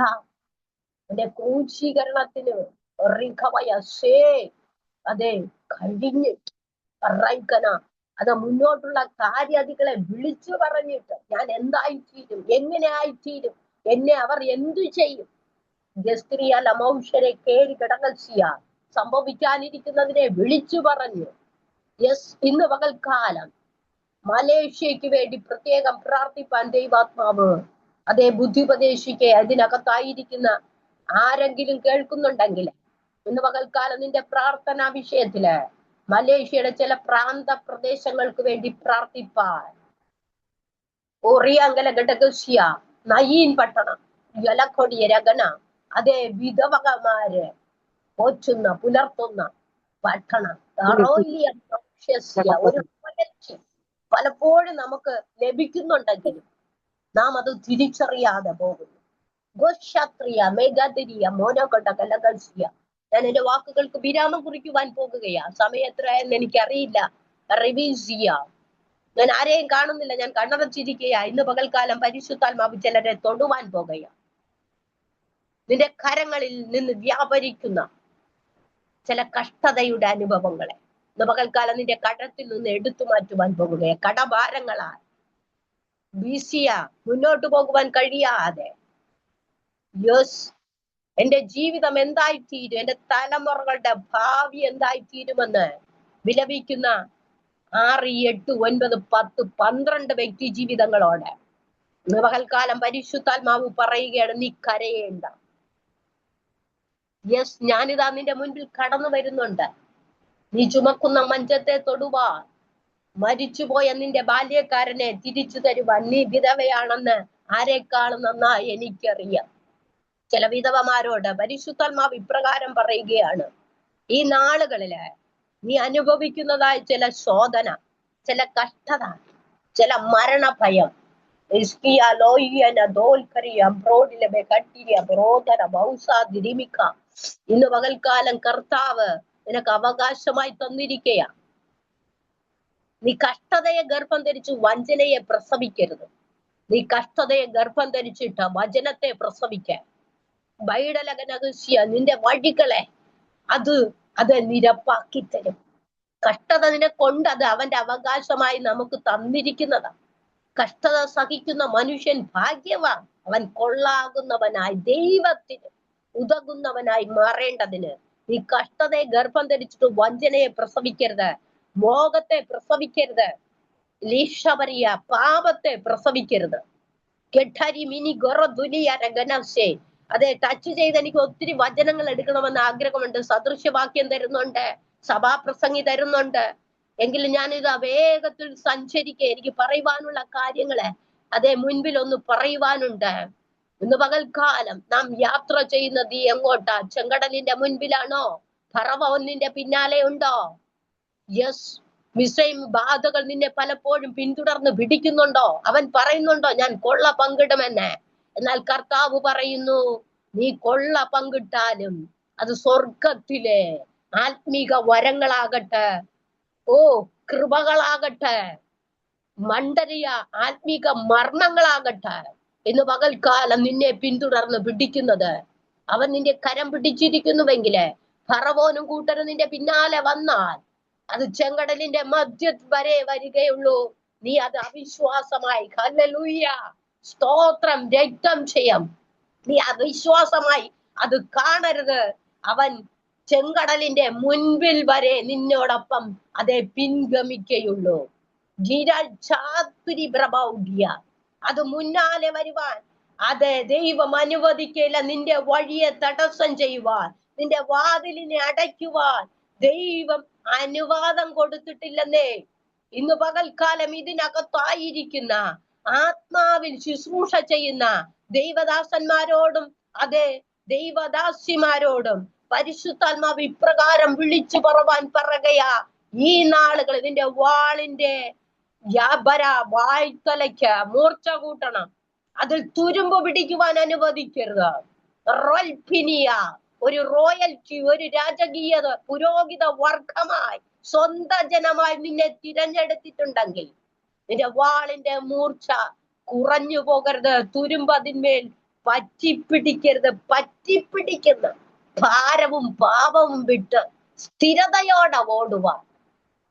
അതിന്റെ ക്രൂശീകരണത്തിന് അതെ കഴിഞ്ഞിട്ട് അത് മുന്നോട്ടുള്ള കാര്യാദികളെ വിളിച്ചു പറഞ്ഞിട്ട് ഞാൻ എന്തായിത്തീരും, എങ്ങനെ ആയിത്തീരും, എന്നെ അവർ എന്തു ചെയ്യും, ഗസ്ത്രിയാൽ അമൗഷരെ കേറി കിടങ്ങൽസിയ സംഭവിക്കാനിരിക്കുന്നതിനെ വിളിച്ചു പറഞ്ഞു. ഇന്ന് പകൽക്കാലം മലേഷ്യക്ക് വേണ്ടി പ്രത്യേകം പ്രാർത്ഥിപ്പാൻ ദൈവാത്മാവ് അതേ ബുദ്ധിപദേശിക്ക് അതിനകത്തായിരിക്കുന്ന ആരെങ്കിലും കേൾക്കുന്നുണ്ടെങ്കിൽ ഇന്ന് പകൽക്കാലം നിന്റെ പ്രാർത്ഥനാ വിഷയത്തില് മലേഷ്യയുടെ ചില പ്രാന്ത പ്രദേശങ്ങൾക്ക് വേണ്ടി പ്രാർത്ഥിപ്പാൻ. ഒറിയാങ്കല ഘടകസ്യ നയീൻ പട്ടണം, യലക്കൊടിയ രഗന, അതേ വിധവകമാര് പോറ്റുന്ന പുലർത്തുന്ന പട്ടണം, ഒരു പലപ്പോഴും നമുക്ക് ലഭിക്കുന്നുണ്ടെങ്കിലും നാം അത് തിരിച്ചറിയാതെ പോകുന്നു. ഗോക്ഷാത്രിയ മേഘാതിരിയ മോനോകൊണ്ട കലകൽസിയ. ഞാൻ എന്റെ വാക്കുകൾക്ക് വിരാമം കുറിക്കുവാൻ പോകുകയാ. സമയം എത്രയെന്ന് എനിക്കറിയില്ല. റിവീസ് ചെയ്യാം. ഞാൻ ആരെയും കാണുന്നില്ല, ഞാൻ കണ്ണടച്ചിരിക്കുകയാ. ഇന്ന് പകൽക്കാലം പരിശുദ്ധാത്മാവ് ചിലരെ തൊടുവാൻ പോകുകയാ. നിന്റെ കരങ്ങളിൽ നിന്ന് വ്യാപരിക്കുന്ന ചില കഷ്ടതയുടെ അനുഭവങ്ങളെ ഇന്ന് പകൽക്കാലം നിന്റെ കടത്തിൽ നിന്ന് എടുത്തു മാറ്റുവാൻ പോകുകയാ. കടഭാരങ്ങളാൽ വീശിയ മുന്നോട്ട് പോകുവാൻ കഴിയാതെ എന്റെ ജീവിതം എന്തായിത്തീരും, എന്റെ തലമുറകളുടെ ഭാവി എന്തായിത്തീരുമെന്ന് വിലപിക്കുന്ന 6, 8, 9, 10, 12 വ്യക്തി ജീവിതങ്ങളോട് ഇന്ന് പകൽക്കാലം പരിശുദ്ധാത്മാവ് പറയുകയാണ്, നീ കരയേണ്ട. ഞാനിതാ നിന്റെ മുൻപിൽ കടന്നു വരുന്നുണ്ട്. നീ ചുമക്കുന്ന മഞ്ചത്തെ തൊടുവാൻ, മരിച്ചുപോയ നിന്റെ ബാല്യക്കാരനെ തിരിച്ചു തരുവാൻ. നീ വിധവയാണെന്ന് ആരെക്കാളും നന്നായി എനിക്കറിയാം. ചില വിധവമാരോട് പരിശുദ്ധാത്മാവ് ഇപ്രകാരം പറയുകയാണ്, ഈ നാളുകളില് നീ അനുഭവിക്കുന്നതായ ചില ശോധന, ചില കഷ്ടത, ചില മരണഭയം, ഇന്ന് പകൽക്കാലം കർത്താവ് നിനക്ക് അവകാശമായി തന്നിരിക്കുക. നീ കഷ്ടതയെ ഗർഭം ധരിച്ചു വഞ്ചനയെ പ്രസവിക്കരുത്. നീ കഷ്ടതയെ ഗർഭം ധരിച്ചിട്ട് വചനത്തെ പ്രസവിക്കാൻ. ബൈഡലകനകസ്യ നിന്റെ വഴികളെ അത് നിരപ്പാക്കി തരും. കഷ്ടത നിനക്കൊണ്ട് അത് അവന്റെ അവകാശമായി നമുക്ക് തന്നിരിക്കുന്നതാണ്. കഷ്ടത സഹിക്കുന്ന മനുഷ്യൻ ഭാഗ്യവാൻ. അവൻ കൊള്ളാകുന്നവനായി ദൈവത്തിന് ഉതകുന്നവനായി മാറേണ്ടതിന് നീ കഷ്ടതയെ ഗർഭം ധരിച്ചിട്ട് വഞ്ചനയെ പ്രസവിക്കരുത്, മോഹത്തെ പ്രസവിക്കരുത്, ലീഷപരിയ പാപത്തെ പ്രസവിക്കരുത്. കെട്ടരി മിനി ഗൊറദുലിയരഗനസേ. അതെ, ടച്ച് ചെയ്ത് എനിക്ക് ഒത്തിരി വചനങ്ങൾ എടുക്കണമെന്ന് ആഗ്രഹമുണ്ട്. സദൃശ്യവാക്യം തരുന്നുണ്ട്, സഭാപ്രസംഗി തരുന്നുണ്ട്. എങ്കിലും ഞാനിത് വേഗത്തിൽ സഞ്ചരിക്കുക. എനിക്ക് പറയുവാനുള്ള കാര്യങ്ങള് അതേ മുൻപിൽ ഒന്ന് പറയുവാനുണ്ട്. ഇന്ന് പകൽക്കാലം നാം യാത്ര ചെയ്യുന്നത് എങ്ങോട്ടാ? ചെങ്കടലിന്റെ മുൻപിലാണോ? ഫറവോനിന്റെ പിന്നാലെ ഉണ്ടോ? യെസ്. മിസ്രൈം ബാധകൾ നിന്നെ പലപ്പോഴും പിന്തുടർന്ന് പിടിക്കുന്നുണ്ടോ? അവൻ പറയുന്നുണ്ടോ ഞാൻ കൊള്ള പങ്കിടുമെന്ന്? എന്നാൽ കർത്താവ് പറയുന്നു, നീ കൊള്ള പങ്കിട്ടാലും അത് സ്വർഗത്തിലെ ആത്മീക വരങ്ങളാകട്ടെ, ഓ കൃപകളാകട്ടെ, മണ്ടരിയ ആത്മീക മർമ്മങ്ങളാകട്ടെ, ഇന്ന് പകൽക്കാലം നിന്നെ പിന്തുടർന്ന് പിടിക്കുന്നത്. അവൻ നിന്റെ കരം പിടിച്ചിരിക്കുന്നുവെങ്കില് ഫറവോനും കൂട്ടരും നിന്റെ പിന്നാലെ വന്നാൽ അത് ചെങ്കടലിന്റെ മധ്യ വരെ വരികയുള്ളൂ. നീ അത് അവിശ്വാസമായി, ഹല്ലേലൂയ, സ്തോത്രം, രക്തം ചെയ്യാം, നീ അവിശ്വാസമായി അത് കാണരുത്. അവൻ ചെങ്കടലിന്റെ മുൻപിൽ വരെ നിന്നോടൊപ്പം അതെ പിൻഗമിക്കയുള്ളൂ. അത് മുന്നാലെ വരുവാൻ അതെ ദൈവം അനുവദിക്കില്ല. നിന്റെ വഴിയെ തടസ്സം ചെയ്യുവാൻ, നിന്റെ വാതിലിനെ അടയ്ക്കുവാൻ ദൈവം അനുവാദം കൊടുത്തിട്ടില്ലെന്നേ. ഇന്ന് പകൽക്കാലം ഇതിനകത്തായിരിക്കുന്ന ആത്മാവിൽ ശുശ്രൂഷ ചെയ്യുന്ന ദൈവദാസന്മാരോടും അതെ ദൈവദാസിമാരോടും പരിശുദ്ധാത്മാവ് ഇപ്രകാരം വിളിച്ചു പറയുകയാ, ഈ നാളുകൾ ഇതിന്റെ വാളിന്റെ വായ്ത്തലയ്ക്ക് മൂർച്ച കൂട്ടണം. അതിൽ തുരുമ്പ് പിടിക്കുവാൻ അനുവദിക്കരുത്. റോൽപിനിയ, ഒരു റോയൽറ്റി, ഒരു രാജകീയത, പുരോഹിത വർഗമായി സ്വന്തം ജനമായി നിന്നെ തിരഞ്ഞെടുത്തിട്ടുണ്ടെങ്കിൽ നിന്റെ വാളിന്റെ മൂർച്ച കുറഞ്ഞു പോകരുത്. തുരുമ്പ് അതിന്മേൽ പറ്റിപ്പിടിക്കരുത്. പറ്റിപ്പിടിക്കുന്ന ഭാരവും പാപവും വിട്ട് സ്ഥിരതയോടെ ഓടുവാൻ,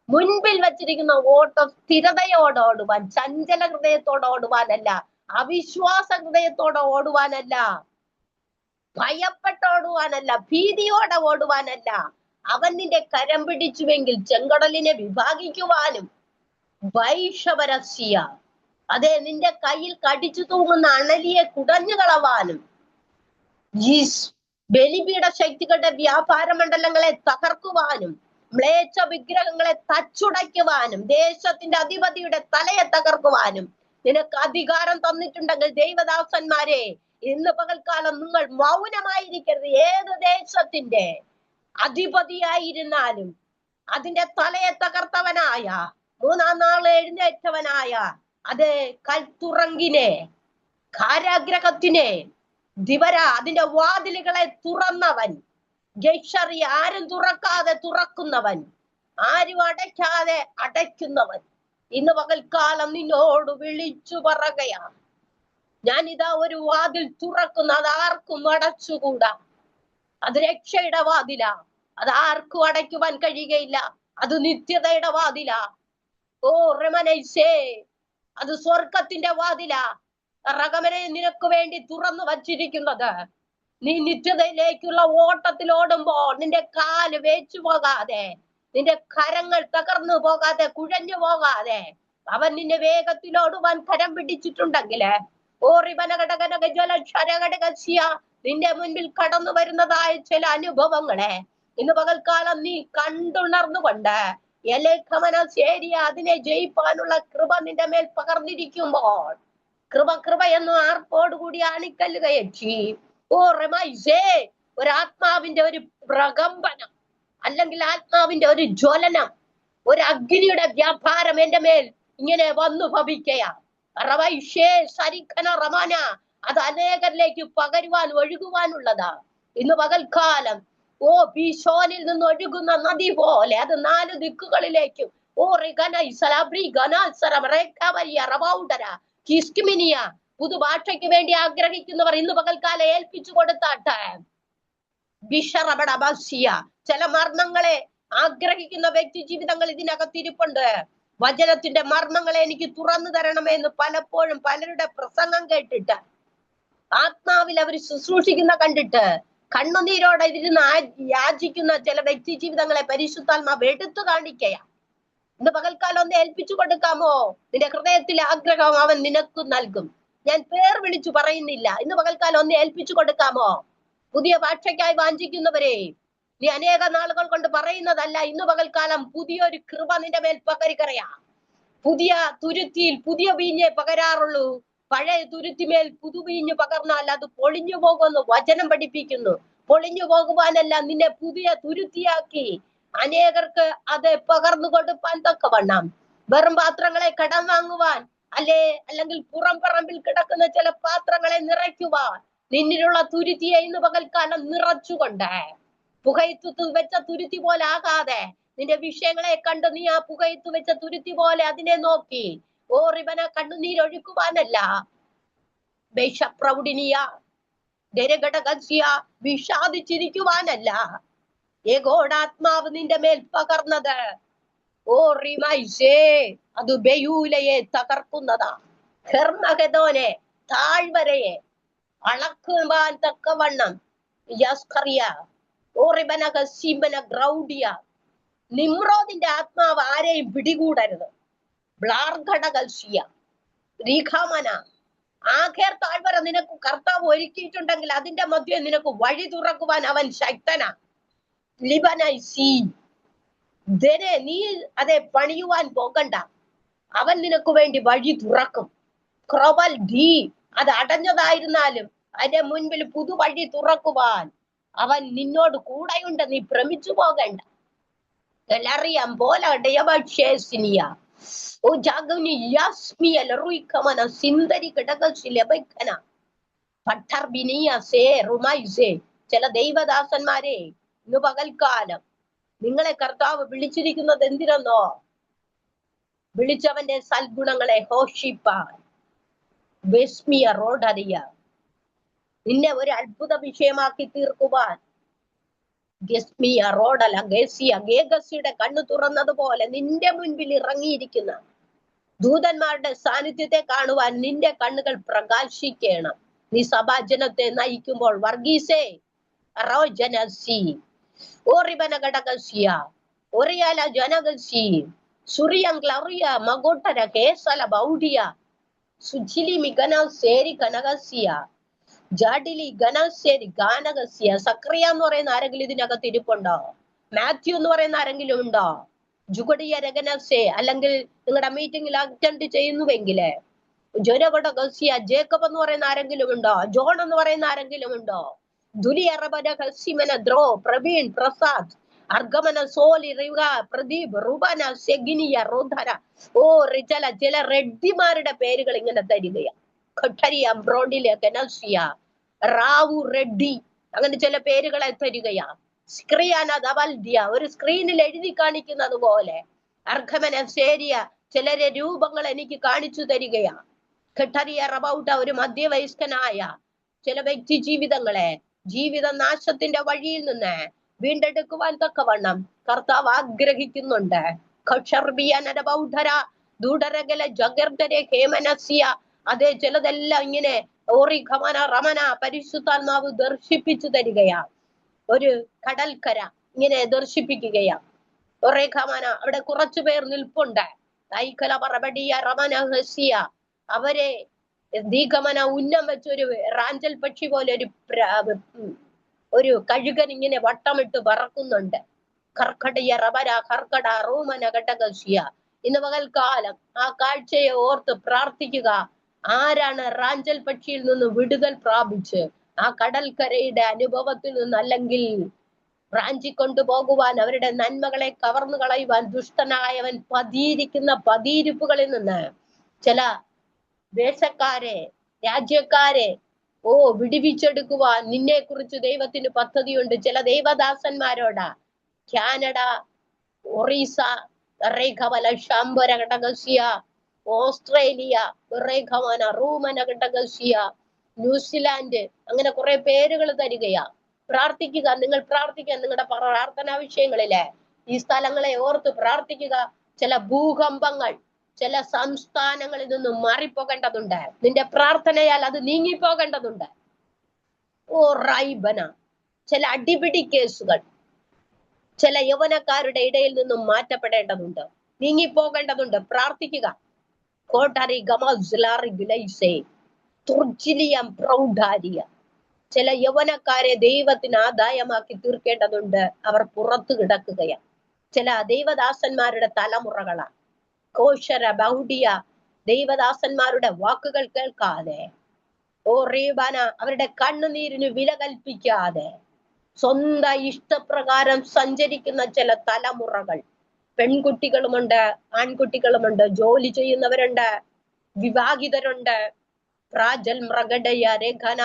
മുൻപിൽ വച്ചിരിക്കുന്ന ഓട്ടം സ്ഥിരതയോടെ ഓടുവാൻ, ചഞ്ചല ഹൃദയത്തോടെ ഓടുവാനല്ല, അവിശ്വാസ ഹൃദയത്തോടെ ഓടുവാനല്ല, ഭയപ്പെട്ടോടുവാനല്ല, ഭീതിയോടെ ഓടുവാനല്ല. അവൻ നിന്റെ കരം പിടിച്ചുവെങ്കിൽ ചെങ്കടലിനെ വിഭാഗിക്കുവാനും വൈഷവരസ്യ അതെ നിന്റെ കയ്യിൽ കടിച്ചു തൂങ്ങുന്ന അണലിയെ കുടഞ്ഞു കളവാനും ബലിപീഠ ശക്തികളുടെ വ്യാപാര മണ്ഡലങ്ങളെ തകർക്കുവാനും മ്ലേച്ഛ വിഗ്രഹങ്ങളെ തച്ചുടയ്ക്കുവാനും ദേശത്തിന്റെ അധിപതിയുടെ തലയെ തകർക്കുവാനും നിനക്ക് അധികാരം തന്നിട്ടുണ്ടെങ്കിൽ ദൈവദാസന്മാരെ, ഇന്ന് പകൽക്കാലം നിങ്ങൾ മൗനമായിരിക്കരുത്. ഏത് ദേശത്തിന്റെ അധിപതിയായിരുന്നാലും അതിന്റെ തലയെ തകർത്തവനായ, മൂന്നാം നാളെ എഴുന്നേറ്റവനായ അതെ കൽത്തുറങ്കിനെ, കാരാഗ്രഹത്തിനെ, ദിവര അതിന്റെ വാതിലുകളെ തുറന്നവൻ, ജയ്ഷറി ആരും തുറക്കാതെ തുറക്കുന്നവൻ, ആരും അടയ്ക്കാതെ അടയ്ക്കുന്നവൻ, ഇന്ന് പകൽക്കാലം നിന്നോട് വിളിച്ചു പറയുകയാ, ഞാൻ ഇതാ ഒരു വാതിൽ തുറക്കുന്നു, അത് ആർക്കും അടച്ചുകൂടാ. അത് രക്ഷയുടെ വാതിലാ, അത് ആർക്കും അടയ്ക്കുവാൻ കഴിയുകയില്ല. അത് നിത്യതയുടെ വാതിലാ. ഓ റമനൈസേ, അത് സ്വർഗത്തിന്റെ വാതിലാ. റകമനെ നിനക്ക് വേണ്ടി തുറന്നു വച്ചിരിക്കുന്നത്. നീ നിത്യതയിലേക്കുള്ള ഓട്ടത്തിൽ ഓടുമ്പോൾ നിന്റെ കാല് വേച്ചു പോകാതെ, നിന്റെ കരങ്ങൾ തകർന്നു പോകാതെ, കുഴഞ്ഞു പോകാതെ അവൻ നിന്നെ വേഗത്തിലോടുവാൻ കരം പിടിച്ചിട്ടുണ്ടെങ്കില് നിന്റെ മുൻപിൽ കടന്നു വരുന്നതായ ചില അനുഭവങ്ങളെ ഇന്ന് പകൽക്കാലം നീ കണ്ടുണർന്നുകൊണ്ട് അതിനെ ജയിപ്പാനുള്ള കൃപ നിന്റെ മേൽ പകർന്നിരിക്കുമ്പോൾ, കൃപ എന്ന് ആർപ്പോടുകൂടി ആണിക്കല്ല് കയറ്റി ഒരാത്മാവിന്റെ ഒരു പ്രകമ്പനം, അല്ലെങ്കിൽ ആത്മാവിന്റെ ഒരു ജ്വലനം, ഒരു അഗ്നിയുടെ വ്യാപാരം എന്റെ മേൽ ഇങ്ങനെ വന്നു ഭവിക്കയാ. അത് അനേകരിലേക്ക് പകരുവാൻ, ഒഴുകുവാനുള്ളതാ. ഇന്ന് പകൽക്കാലം ഭീഷോനിൽ നിന്ന് ഒഴുകുന്ന നദി പോലെ അത് 4 ദിക്കുകളിലേക്കും പുതുഭാഷയ്ക്ക് വേണ്ടി ആഗ്രഹിക്കുന്നവർ ഇന്ന് പകൽക്കാലം ഏൽപ്പിച്ചു കൊടുത്താട്ടെ. ചില മർമ്മങ്ങളെ ആഗ്രഹിക്കുന്ന വ്യക്തി ജീവിതങ്ങൾ ഇതിനകത്തിരിപ്പുണ്ട്. വചനത്തിന്റെ മർമ്മങ്ങളെ എനിക്ക് തുറന്നു തരണമെന്ന് പലപ്പോഴും പലരുടെ പ്രസംഗം കേട്ടിട്ട്, ആത്മാവിൽ അവർ ശുശ്രൂഷിക്കുന്ന കണ്ടിട്ട് കണ്ണുനീരോടെ ഇതിരുന്ന് യാചിക്കുന്ന ചില വ്യക്തി ജീവിതങ്ങളെ പരിശുദ്ധാത്മാവ് എടുത്തു കാണിക്കയാ. ഇന്ന് പകൽക്കാലം ഒന്ന് ഏൽപ്പിച്ചു കൊടുക്കാമോ? നിന്റെ ഹൃദയത്തിലെ ആഗ്രഹം അവൻ നിനക്ക് നൽകും. ഞാൻ പേർ വിളിച്ചു പറയുന്നില്ല. ഇന്ന് പകൽക്കാലം ഒന്ന് ഏൽപ്പിച്ചു കൊടുക്കാമോ? പുതിയ ഭാഷയ്ക്കായി വാഞ്ചിക്കുന്നവരെ, നീ അനേക നാളുകൾ കൊണ്ട് പറയുന്നതല്ല. ഇന്ന് പകൽക്കാലം പുതിയൊരു കൃപ നിന്റെ മേൽ പകരിക്കറിയാ. പുതിയ തുരുത്തിയിൽ പുതിയ വീഞ്ഞെ പകരാറുള്ളൂ. പഴയ തുരുത്തിമേൽ പുതുവീഞ്ഞ് പകർന്നാൽ അത് പൊളിഞ്ഞു പോകുമെന്ന് വചനം പഠിപ്പിക്കുന്നു. പൊളിഞ്ഞു പോകുവാനല്ല, നിന്നെ പുതിയ തുരുത്തിയാക്കി അനേകർക്ക് അത് പകർന്നു കൊടുപ്പാൻ തക്കവണ്ണം, വെറും പാത്രങ്ങളെ കടം വാങ്ങുവാൻ അല്ലെങ്കിൽ പുറം പറമ്പിൽ കിടക്കുന്ന ചില പാത്രങ്ങളെ നിറയ്ക്കുവാൻ നിന്നിലുള്ള തുരുത്തിയെ ഇന്ന് പകൽക്കാലം നിറച്ചുകൊണ്ട്, പുകയത്തു വെച്ച തുരുത്തി പോലെ ആകാതെ നിന്റെ വിഷയങ്ങളെ കണ്ട് നീ ആ പുകയത്തു വെച്ച തുരുത്തി പോലെ അതിനെ നോക്കി ഓറിവന കണ്ണുനീരൊഴുക്കുവാനല്ല, പ്രൗഢിനിയ ദരഘടകസ്യ വിഷാദിച്ചിരിക്കുവാനല്ല, ഏകോടാത്മാവ് നിന്റെ മേൽ പകർന്നത് ഓ റിമൈസേ അത് ബെയൂലയെ തകർക്കുന്നതാ. ഹെർമഹദോനെ, താഴ്വരയെ അളക്കുവാൻ തക്കവണ്ണം യസ്കറിയ ഓറിബനക സിംബന ഗ്രൗഡിയ. നിമ്രോദിന്റെ ആത്മാവ് ആരെയും പിടികൂടരുത്. ബ്ലാർഘടകൽഷിയ റീഖാമന, ആഖേർ താഴ്വര നിനക്ക് കർത്താവ് ഒരുക്കിയിട്ടുണ്ടെങ്കിൽ അതിന്റെ മധ്യം നിനക്ക് വഴി തുറക്കുവാൻ അവൻ ശക്തനാ. ലിബനൈസി ദരെ, നീ അതെ പണിയുവാൻ പോകണ്ട, അവൻ നിനക്ക് വേണ്ടി വഴി തുറക്കും. ക്രോബൽ ഡി, അത് അടഞ്ഞതായിരുന്നാലും അതിന്റെ മുൻപിൽ പുതുവഴി തുറക്കുവാൻ അവൻ നിന്നോട് കൂടെയുണ്ട്. നീ ഭ്രമിച്ചു പോകണ്ട. എല്ലാറിയാം പോലെ ഡയബിയ ഓ ജാഗുനി യാസ്മിയൽ റുയിക്കമന സിന്ദരി കിടകന പട്ടർബിനിയ സേ റുമൈസേ. ചില ദൈവദാസന്മാരെ, ഇന്ന് പകൽക്കാലം നിങ്ങളെ കർത്താവ് വിളിച്ചിരിക്കുന്നത് എന്തിനെന്നോ? വിളിച്ചവന്റെ സൽഗുണങ്ങളെ ഘോഷിപ്പാൻ. വെസ്മിയ റോഡറിയ, നിന്നെ ഒരു അത്ഭുത വിഷയമാക്കി തീർക്കുവാൻ. ഗസ്മിയ റോഡല ഗേസിയ ഗേഗസിയുടെ കണ്ണു തുറന്നതുപോലെ നിന്റെ മുൻപിൽ ഇറങ്ങിയിരിക്കുന്ന ദൂതന്മാരുടെ സാന്നിധ്യത്തെ കാണുവാൻ നിന്റെ കണ്ണുകൾ പ്രകാശിക്കണം. നീ സഭാജനത്തെ നയിക്കുമ്പോൾ വർഗീസേ റോജനസി ഓറിബന ഘടകസിയ ഒറിയാല ജനകസി സുറിയങ്ക്ലറിയ മഗോട്ടര കേസല ബൗഡിയ സുജിലി മിഗന സേരി കനകസിയ ജാഡിലി ഗനസേരി ഗാനകസ്യ. സക്രിയ എന്ന് പറയുന്ന ആരെങ്കിലും ഇതിനകത്ത് ഇരിപ്പുണ്ടോ? മാത്യു എന്ന് പറയുന്ന ആരെങ്കിലും ഉണ്ടോ? ജുഗടിയ രഗനസേ, അല്ലെങ്കിൽ നിങ്ങളുടെ മീറ്റിംഗിൽ അറ്റൻഡ് ചെയ്യുന്നുവെങ്കില് ജനഘടകസ്യ ജേക്കബ് എന്ന് പറയുന്ന ആരെങ്കിലും ഉണ്ടോ? ജോൺ എന്ന് പറയുന്ന ആരെങ്കിലും ഉണ്ടോ? ദുലിയറബന ഹസിമന ദ്രോ പ്രവീൺ പ്രസാദ് അർഗമന സോലി റിവ പ്രദീപ് റുബന സെഗിനിയ റുധര ഓ റിചല. ചില റെഡ്ഡിമാരുടെ പേരുകൾ ഇങ്ങനെ തരികയാണ്. ഖട്ടരിയ ബ്രോഡിലെ കനസിയ റാവു റെഡ്ഡി, അങ്ങനെ ചില പേരുകളെ തരികയാ. സ്ക്രിയാന ദവൽദിയ, ഒരു സ്ക്രീനിൽ എഴുതി കാണിക്കുന്നത് പോലെ അർഘമന സേരിയ, ചിലരെ രൂപങ്ങൾ എനിക്ക് കാണിച്ചു തരികയാ. ഖട്ടരിയ റബൌട്ട, ഒരു മധ്യവയസ്കനായ ചില വ്യക്തി ജീവിതങ്ങളെ ജീവിത നാശത്തിന്റെ വഴിയിൽ നിന്ന് വീണ്ടെടുക്കുവാൻ തക്കവണ്ണം കർത്താവ് ആഗ്രഹിക്കുന്നുണ്ട്. അതെ, ചിലതെല്ലാം ഇങ്ങനെ ഓറി ഖമന റമന പരിശുദ്ധാത്മാവ് ദർശിപ്പിച്ചു തരികയാ. ഒരു കടൽക്കര ഇങ്ങനെ ദർശിപ്പിക്കുകയാ. ഒറേ ഖമന, അവിടെ കുറച്ചു പേർ നിൽപ്പുണ്ട്. ഐക്കല പറബടിയ റമന ഹസിയ, അവരെ ദീഖമന ഉന്നം വെച്ചൊരു റാഞ്ചൽ പക്ഷി പോലെ ഒരു കഴുകൻ ഇങ്ങനെ വട്ടമിട്ട് പറക്കുന്നുണ്ട്. കർക്കടയ റബര കർക്കട റൂമന ഘടകസ്യ. ഇന്ന് പകൽക്കാലം ആ കാഴ്ചയെ ഓർത്ത് പ്രാർത്ഥിക്കുക. ആരാണ് റാഞ്ചൽ പക്ഷിയിൽ നിന്ന് വിടുതൽ പ്രാപിച്ച് ആ കടൽക്കരയുടെ അനുഭവത്തിൽ നിന്ന്, അല്ലെങ്കിൽ റാഞ്ചിക്കൊണ്ടുപോകുവാൻ അവരുടെ നന്മകളെ കവർന്നു കളയുവാൻ ദുഷ്ടനായവൻ പതിയിരിക്കുന്ന പതിയിരിപ്പുകളിൽ നിന്ന് ചില ദേശക്കാരെ, രാജ്യക്കാരെ വിടുവിച്ചെടുക്കുവാൻ നിന്നെ കുറിച്ച് ദൈവത്തിന് പദ്ധതിയുണ്ട്. ചില ദൈവദാസന്മാരോടാ. കാനഡ, ഒറീസ, ശാംബര ഘടകസ്യ, ഓസ്ട്രേലിയ, റൂമന ഘടകസ്യ, ന്യൂസിലാൻഡ്, അങ്ങനെ കുറെ പേരുകൾ തരികയാ. പ്രാർത്ഥിക്കുക, നിങ്ങൾ പ്രാർത്ഥിക്കുക. നിങ്ങളുടെ പ്രാർത്ഥനാ വിഷയങ്ങളിലെ ഈ സ്ഥലങ്ങളെ ഓർത്ത് പ്രാർത്ഥിക്കുക. ചില ഭൂകമ്പങ്ങൾ ചില സംസ്ഥാനങ്ങളിൽ നിന്നും മാറിപ്പോകേണ്ടതുണ്ട്. നിന്റെ പ്രാർത്ഥനയാൽ അത് നീങ്ങിപ്പോകേണ്ടതുണ്ട്. ഓ റൈബന, ചില അടിപിടി കേസുകൾ ചില യൗവനക്കാരുടെ ഇടയിൽ നിന്നും മാറ്റപ്പെടേണ്ടതുണ്ട്, നീങ്ങിപ്പോകേണ്ടതുണ്ട്. പ്രാർത്ഥിക്കുക. കോട്ടറി ഗമസ്ലാറി ഗുലൈസേ തുർജിലിയം പ്രൗഢാരിയ. ചില യൗവനക്കാരെ ദൈവത്തിന് ആദായമാക്കി തീർക്കേണ്ടതുണ്ട്. അവർ പുറത്തു കിടക്കുകയാണ്. ചില ദൈവദാസന്മാരുടെ തലമുറകളാണ്. കോശര ബൗഡിയ ദൈവദാസന്മാരുടെ വാക്കുകൾ കേൾക്കാതെ, ഓ റീബാന അവരുടെ കണ്ണുനീരിന് വില കൽപ്പിക്കാതെ സ്വന്തം ഇഷ്ടപ്രകാരം സഞ്ചരിക്കുന്ന ചില തലമുറകൾ. പെൺകുട്ടികളുമുണ്ട്, ആൺകുട്ടികളുമുണ്ട്, ജോലി ചെയ്യുന്നവരുണ്ട്, വിവാഹിതരുണ്ട്, പ്രാജൽ മൃഗടയ രേഖന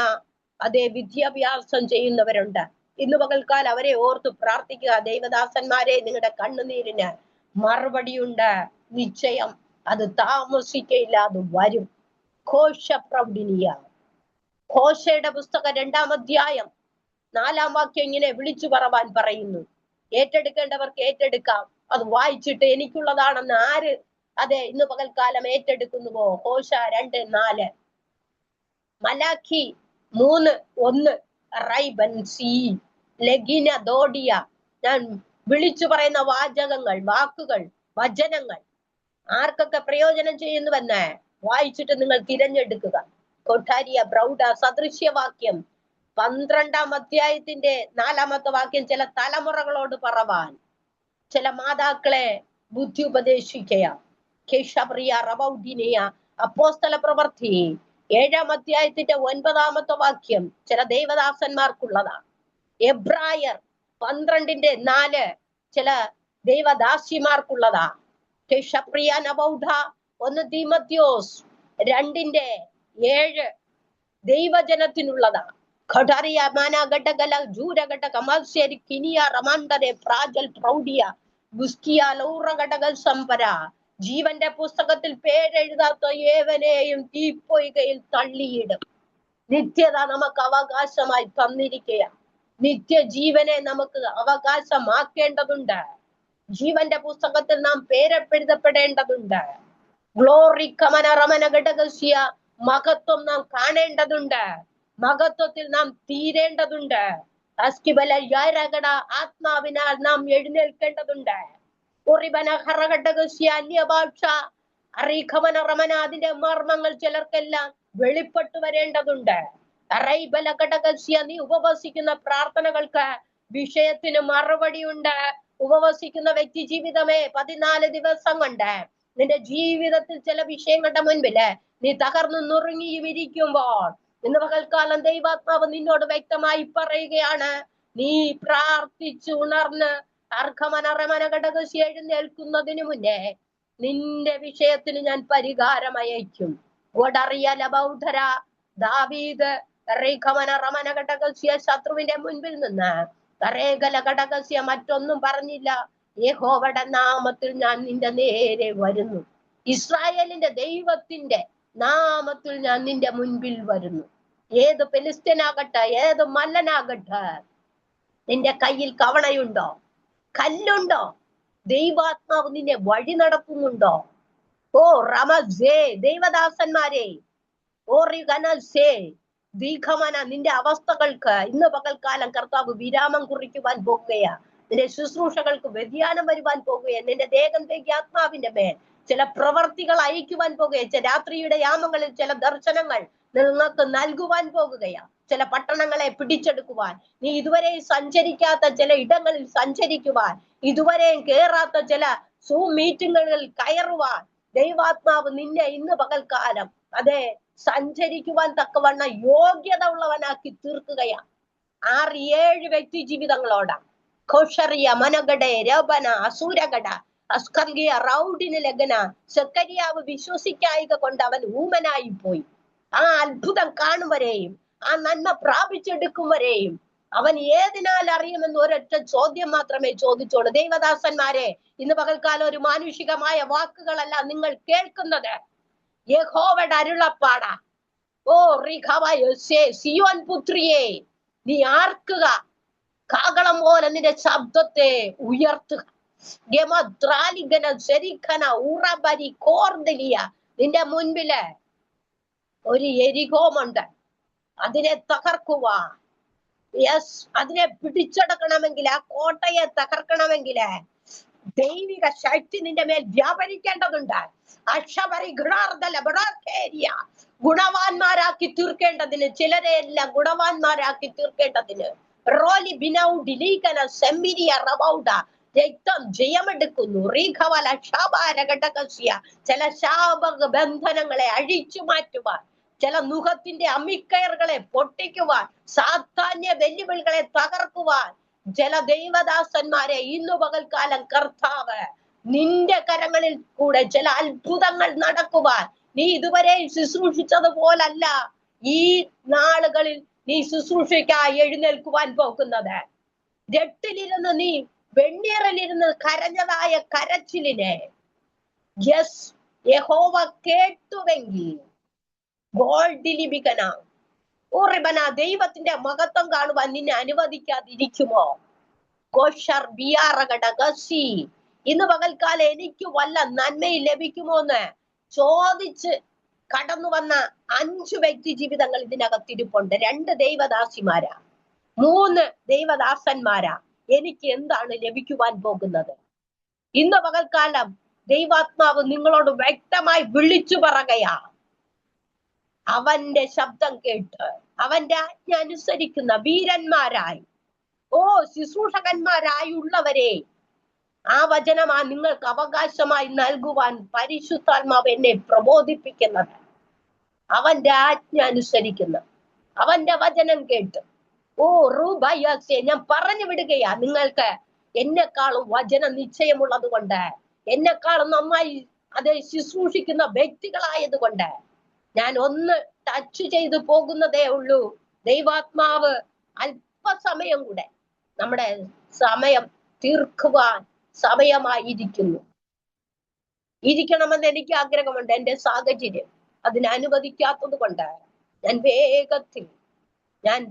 അതേ വിദ്യാഭ്യാസം ചെയ്യുന്നവരുണ്ട്. ഇന്ന് പകൽക്കാലം അവരെ ഓർത്ത് പ്രാർത്ഥിക്കുക. ദൈവദാസന്മാരെ, നിങ്ങളുടെ കണ്ണുനീരിന് മറുപടിയുണ്ട്. നിശ്ചയം അത് താമസിക്കയില്ല, അത് വരും. ഘോഷ പ്രൗഢിനിയ. ഘോഷയുടെ പുസ്തകം 2-ാം അധ്യായം 4-ാം വാക്യം ഇങ്ങനെ വിളിച്ചു പറവാൻ പറയുന്നു. ഏറ്റെടുക്കേണ്ടവർക്ക് ഏറ്റെടുക്കാം. അത് വായിച്ചിട്ട് എനിക്കുള്ളതാണെന്ന് ആര് ഇന്ന് പകൽക്കാലം ഏറ്റെടുക്കുന്നുവോ? ഘോഷ 2:4. മലാഖി 3:1. റൈബൻ സി ലഗിന ദോഡിയ. ഞാൻ വിളിച്ചു പറയുന്ന വാചകങ്ങൾ, വാക്കുകൾ, വചനങ്ങൾ ആർക്കൊക്കെ പ്രയോജനം ചെയ്യുന്നുവെന്ന് വായിച്ചിട്ട് നിങ്ങൾ തിരഞ്ഞെടുക്കുക. കൊട്ടാരിയ പ്രൗഢ സദൃശ്യവാക്യം 12-ാം അധ്യായത്തിന്റെ 4-ാമത്തെ വാക്യം ചില തലമുറകളോട് പറവാൻ, ചില മാതാക്കളെ ബുദ്ധി ഉപദേശിക്കുക. കേശപ്രിയ റബൗഡിനിയ. അപ്പോസ്തല പ്രവൃത്തി 7-ാം അധ്യായത്തിന്റെ 9-ാമത്തെ വാക്യം ചില ദൈവദാസന്മാർക്കുള്ളതാണ്. എബ്രായർ 12:4 ചില ദൈവദാസിമാർക്കുള്ളതാ. കേശപ്രിയ നബൗഢ 1 തീമോഥെയോസ് 2:7 ദൈവജനത്തിനുള്ളതാ. ഘടറിയ മാനഘടകല ജൂരഘടക മത്സരി കിനിയ റമാണ്ടരെ പ്രാജൽ പ്രൗഢിയ ഗുസ്കിയ ലൗറഘടക സംപര. ജീവന്റെ പുസ്തകത്തിൽ പേരെഴുതാത്ത ഏവനെയും തീപ്പൊയ്കയിൽ തള്ളിയിടും. നിത്യത നമുക്ക് അവകാശമായി തന്നിരിക്കുക. നിത്യജീവനെ നമുക്ക് അവകാശമാക്കേണ്ടതുണ്ട്. ജീവന്റെ പുസ്തകത്തിൽ നാം പേരെഴുതപ്പെടേണ്ടതുണ്ട്. ഗ്ലോറി കമന റമന ഘടകസ്യ. മഹത്വം നാം കാണേണ്ടതുണ്ട്. മഹത്വത്തിൽ നാം തീരേണ്ടതുണ്ട്. അസ്കിബല യാരകട ആത്മാവിനാൽ നാം എഴുന്നേൽക്കേണ്ടതുണ്ട്. ഉറിബന ഹറഘടകസ്യ അന്യഭാഷ അറിഖമന റമന. അതിന്റെ മർമ്മങ്ങൾ ചിലർക്കെല്ലാം വെളിപ്പെട്ടു വരേണ്ടതുണ്ട്. അറൈബല ഘടകസ്യ. നീ ഉപവസിക്കുന്ന പ്രാർത്ഥനകൾക്ക് വിഷയത്തിന് മറുപടിയുണ്ട്. ഉപവസിക്കുന്ന വ്യക്തി ജീവിതമേ 14 ദിവസം കൊണ്ട് നിന്റെ ജീവിതത്തിൽ ചില വിഷയങ്ങളുടെ മുൻപില് നീ തകർന്നു നുറുങ്ങിയും ഇരിക്കുമ്പോൾ ഇന്ന് പകൽക്കാലം ദൈവാത്മാവ് നിന്നോട് വ്യക്തമായി പറയുകയാണ്, നീ പ്രാർത്ഥിച്ചു ഉണർന്ന് അർഘമനറമന ഘടകശി എഴുന്നേൽക്കുന്നതിന് മുന്നേ നിന്റെ വിഷയത്തിന് ഞാൻ പരിഹാരം അയക്കും. ഒടറിയ ലബൗധര ദാവീദ് റമന ഘടകസ്യ ശത്രുവിന്റെ മുൻപിൽ നിന്ന് കരേകല ഘടകസ്യ മറ്റൊന്നും പറഞ്ഞില്ല. യഹോവയുടെ നാമത്തിൽ ഞാൻ നിന്റെ നേരെ വരുന്നു. ഇസ്രായേലിന്റെ ദൈവത്തിന്റെ നാമത്തിൽ ഞാൻ നിന്റെ മുൻപിൽ വരുന്നു. ഏത് ഫെലിസ്ത്യനാകട്ടെ, ഏത് മല്ലനാകട്ടെ, നിന്റെ കയ്യിൽ കവണയുണ്ടോ? കല്ലുണ്ടോ? ദൈവാത്മാവ് നിന്നെ വഴി നടത്തുന്നുണ്ടോ? ഓ റമസേ ദൈവദാസന്മാരെ, ഓ റിഗനസേ ദീഘമന. നിന്റെ അവസ്ഥകൾക്ക് ഇന്ന് പകൽക്കാലം കർത്താവ് വിരാമം കുറിക്കുവാൻ പോകുകയാ. നിന്റെ ശുശ്രൂഷകൾക്ക് വ്യതിയാനം വരുവാൻ പോകുകയാ. നിന്റെ ദേഹം ആത്മാവിന്റെ മേൽ ചില പ്രവർത്തികൾ അയക്കുവാൻ പോകുകയാ. രാത്രിയുടെ യാമങ്ങളിൽ ചില ദർശനങ്ങൾ നിങ്ങൾക്ക് നൽകുവാൻ പോകുകയാ. ചില പട്ടണങ്ങളെ പിടിച്ചെടുക്കുവാൻ, നീ ഇതുവരെ സഞ്ചരിക്കാത്ത ചില ഇടങ്ങളിൽ സഞ്ചരിക്കുവാൻ, ഇതുവരെയും കേറാത്ത ചില സൂം മീറ്റിങ്ങുകളിൽ കയറുവാൻ ദൈവാത്മാവ് നിന്നെ ഇന്ന് പകൽക്കാലം സഞ്ചരിക്കുവാൻ തക്കവണ്ണ യോഗ്യത ഉള്ളവനാക്കി തീർക്കുകയാ. 6-7 വ്യക്തി ജീവിതങ്ങളോടാ. ഖോഷറിയ മനഗഡ രബന അസൂരഗഡ അസ്കർഗിയ റൗഡിന് ലഗന. സെക്കരിയാവ് വിശ്വസിക്കായിക കൊണ്ട് അവൻ ഊമനായി പോയി. ആ അത്ഭുതം കാണും വരെയും, ആ നന്മ പ്രാപിച്ചെടുക്കും വരെയും അവൻ ഏതിനാൽ അറിയുമെന്ന് ഒരൊറ്റ ചോദ്യം മാത്രമേ ചോദിച്ചോളൂ. ദൈവദാസന്മാരെ, ഇന്ന് പകൽക്കാലം ഒരു മാനുഷികമായ വാക്കുകളല്ല നിങ്ങൾ കേൾക്കുന്നത്. യഹോവയുടെ അരുളപ്പാടാ. ഓ സിയോൻ പുത്രിയെ, നീ ആർക്കുക, കാഹളം പോലെ നിന്റെ ശബ്ദത്തെ ഉയർത്തുക. നിന്റെ മുൻപില് ഒരു എരിഹോമുണ്ട്. അതിനെ തകർക്കുവാൻ, അതിനെ പിടിച്ചെടുക്കണമെങ്കിൽ, ആ കോട്ടയെ തകർക്കണമെങ്കിൽ ദൈവിക ശക്തി നിന്റെ മേൽ വ്യാപരിക്കേണ്ടതുണ്ട്. ഗുണവാന്മാരാക്കി തീർക്കേണ്ടതിന്, ചിലരെ എല്ലാം ഗുണവാന്മാരാക്കി തീർക്കേണ്ടതിന് റോലി ബിനൗഡിലീകന സെമ്മിരിയ റബൗഡ രക്തം ജയമെടുക്കുന്നു. റീഖവല ക്ഷാപാരഘടകസ്യ ചില ശാപ ബന്ധനങ്ങളെ അഴിച്ചു മാറ്റുവാൻ, ചില നുഖത്തിന്റെ അമ്മിക്കയറുകളെ പൊട്ടിക്കുവാൻ, സാധാന്യ വെല്ലുവിളികളെ തകർക്കുവാൻ ചില ദൈവദാസന്മാരെ ഇന്നു പകൽക്കാലം കർത്താവ് നിന്റെ കരങ്ങളിൽ കൂടെ ചില അത്ഭുതങ്ങൾ നടക്കുവാൻ, നീ ഇതുവരെ ശുശ്രൂഷിച്ചതുപോലല്ല ഈ നാളുകളിൽ നീ ശുശ്രൂഷയ്ക്കായി എഴുന്നേൽക്കുവാൻ പോകുന്നത്. രട്ടിലിരുന്ന് നീ വെണ്ണീറിലിരുന്ന് കരഞ്ഞതായ കരച്ചിലിനെ യെസ് യഹോവ കേട്ടുവെങ്കിൽ ഗോൾഡ് ലിപികന ഓറിബന ദൈവത്തിന്റെ മഹത്വം കാണുവാൻ നിന്നെ അനുവദിക്കാതിരിക്കുമോ? കോഷർ ബിയാറകടകസി ഇന്ന് പകൽക്കാലം എനിക്ക് വല്ല നന്മയും ലഭിക്കുമോന്ന് ചോദിച്ച് കടന്നു വന്ന 5 വ്യക്തി ജീവിതങ്ങൾ ഇതിനകത്തിരിപ്പുണ്ട്. 2 ദൈവദാസിമാരാ, 3 ദൈവദാസന്മാരാ. എനിക്ക് എന്താണ് ലഭിക്കുവാൻ പോകുന്നത്? ഇന്ന് പകൽക്കാലം ദൈവാത്മാവ് നിങ്ങളോട് വ്യക്തമായി വിളിച്ചു പറയുകയാ. അവന്റെ ശബ്ദം കേട്ട് അവന്റെ ആജ്ഞ അനുസരിക്കുന്ന വീരന്മാരായി, ശുശ്രൂഷകന്മാരായുള്ളവരെ ആ വചനമാ നിങ്ങൾക്ക് അവകാശമായി നൽകുവാൻ പരിശുദ്ധാത്മാവ് എന്നെ പ്രബോധിപ്പിക്കുന്നത്. അവന്റെ ആജ്ഞ അനുസരിക്കുന്ന, അവന്റെ വചനം കേട്ട് റൂബയസെ ഞാൻ പറഞ്ഞു വിടുകയാ. നിങ്ങൾക്ക് എന്നെക്കാളും വചന നിശ്ചയമുള്ളത് കൊണ്ട്, എന്നെക്കാളും നന്നായി അത് ശുശ്രൂഷിക്കുന്ന വ്യക്തികളായത് കൊണ്ട് ഞാൻ ഒന്ന് ടച്ച് ചെയ്തു പോകുന്നതേ ഉള്ളൂ. ദൈവാത്മാവ് അല്പസമയം കൂടെ നമ്മുടെ സമയം തീർക്കുവാൻ ഇരിക്കണമെന്ന് എനിക്ക് ആഗ്രഹമുണ്ട്. എന്റെ സാഹചര്യം അതിന് അനുവദിക്കാത്തത് കൊണ്ട് ഞാൻ വേഗത്തിൽ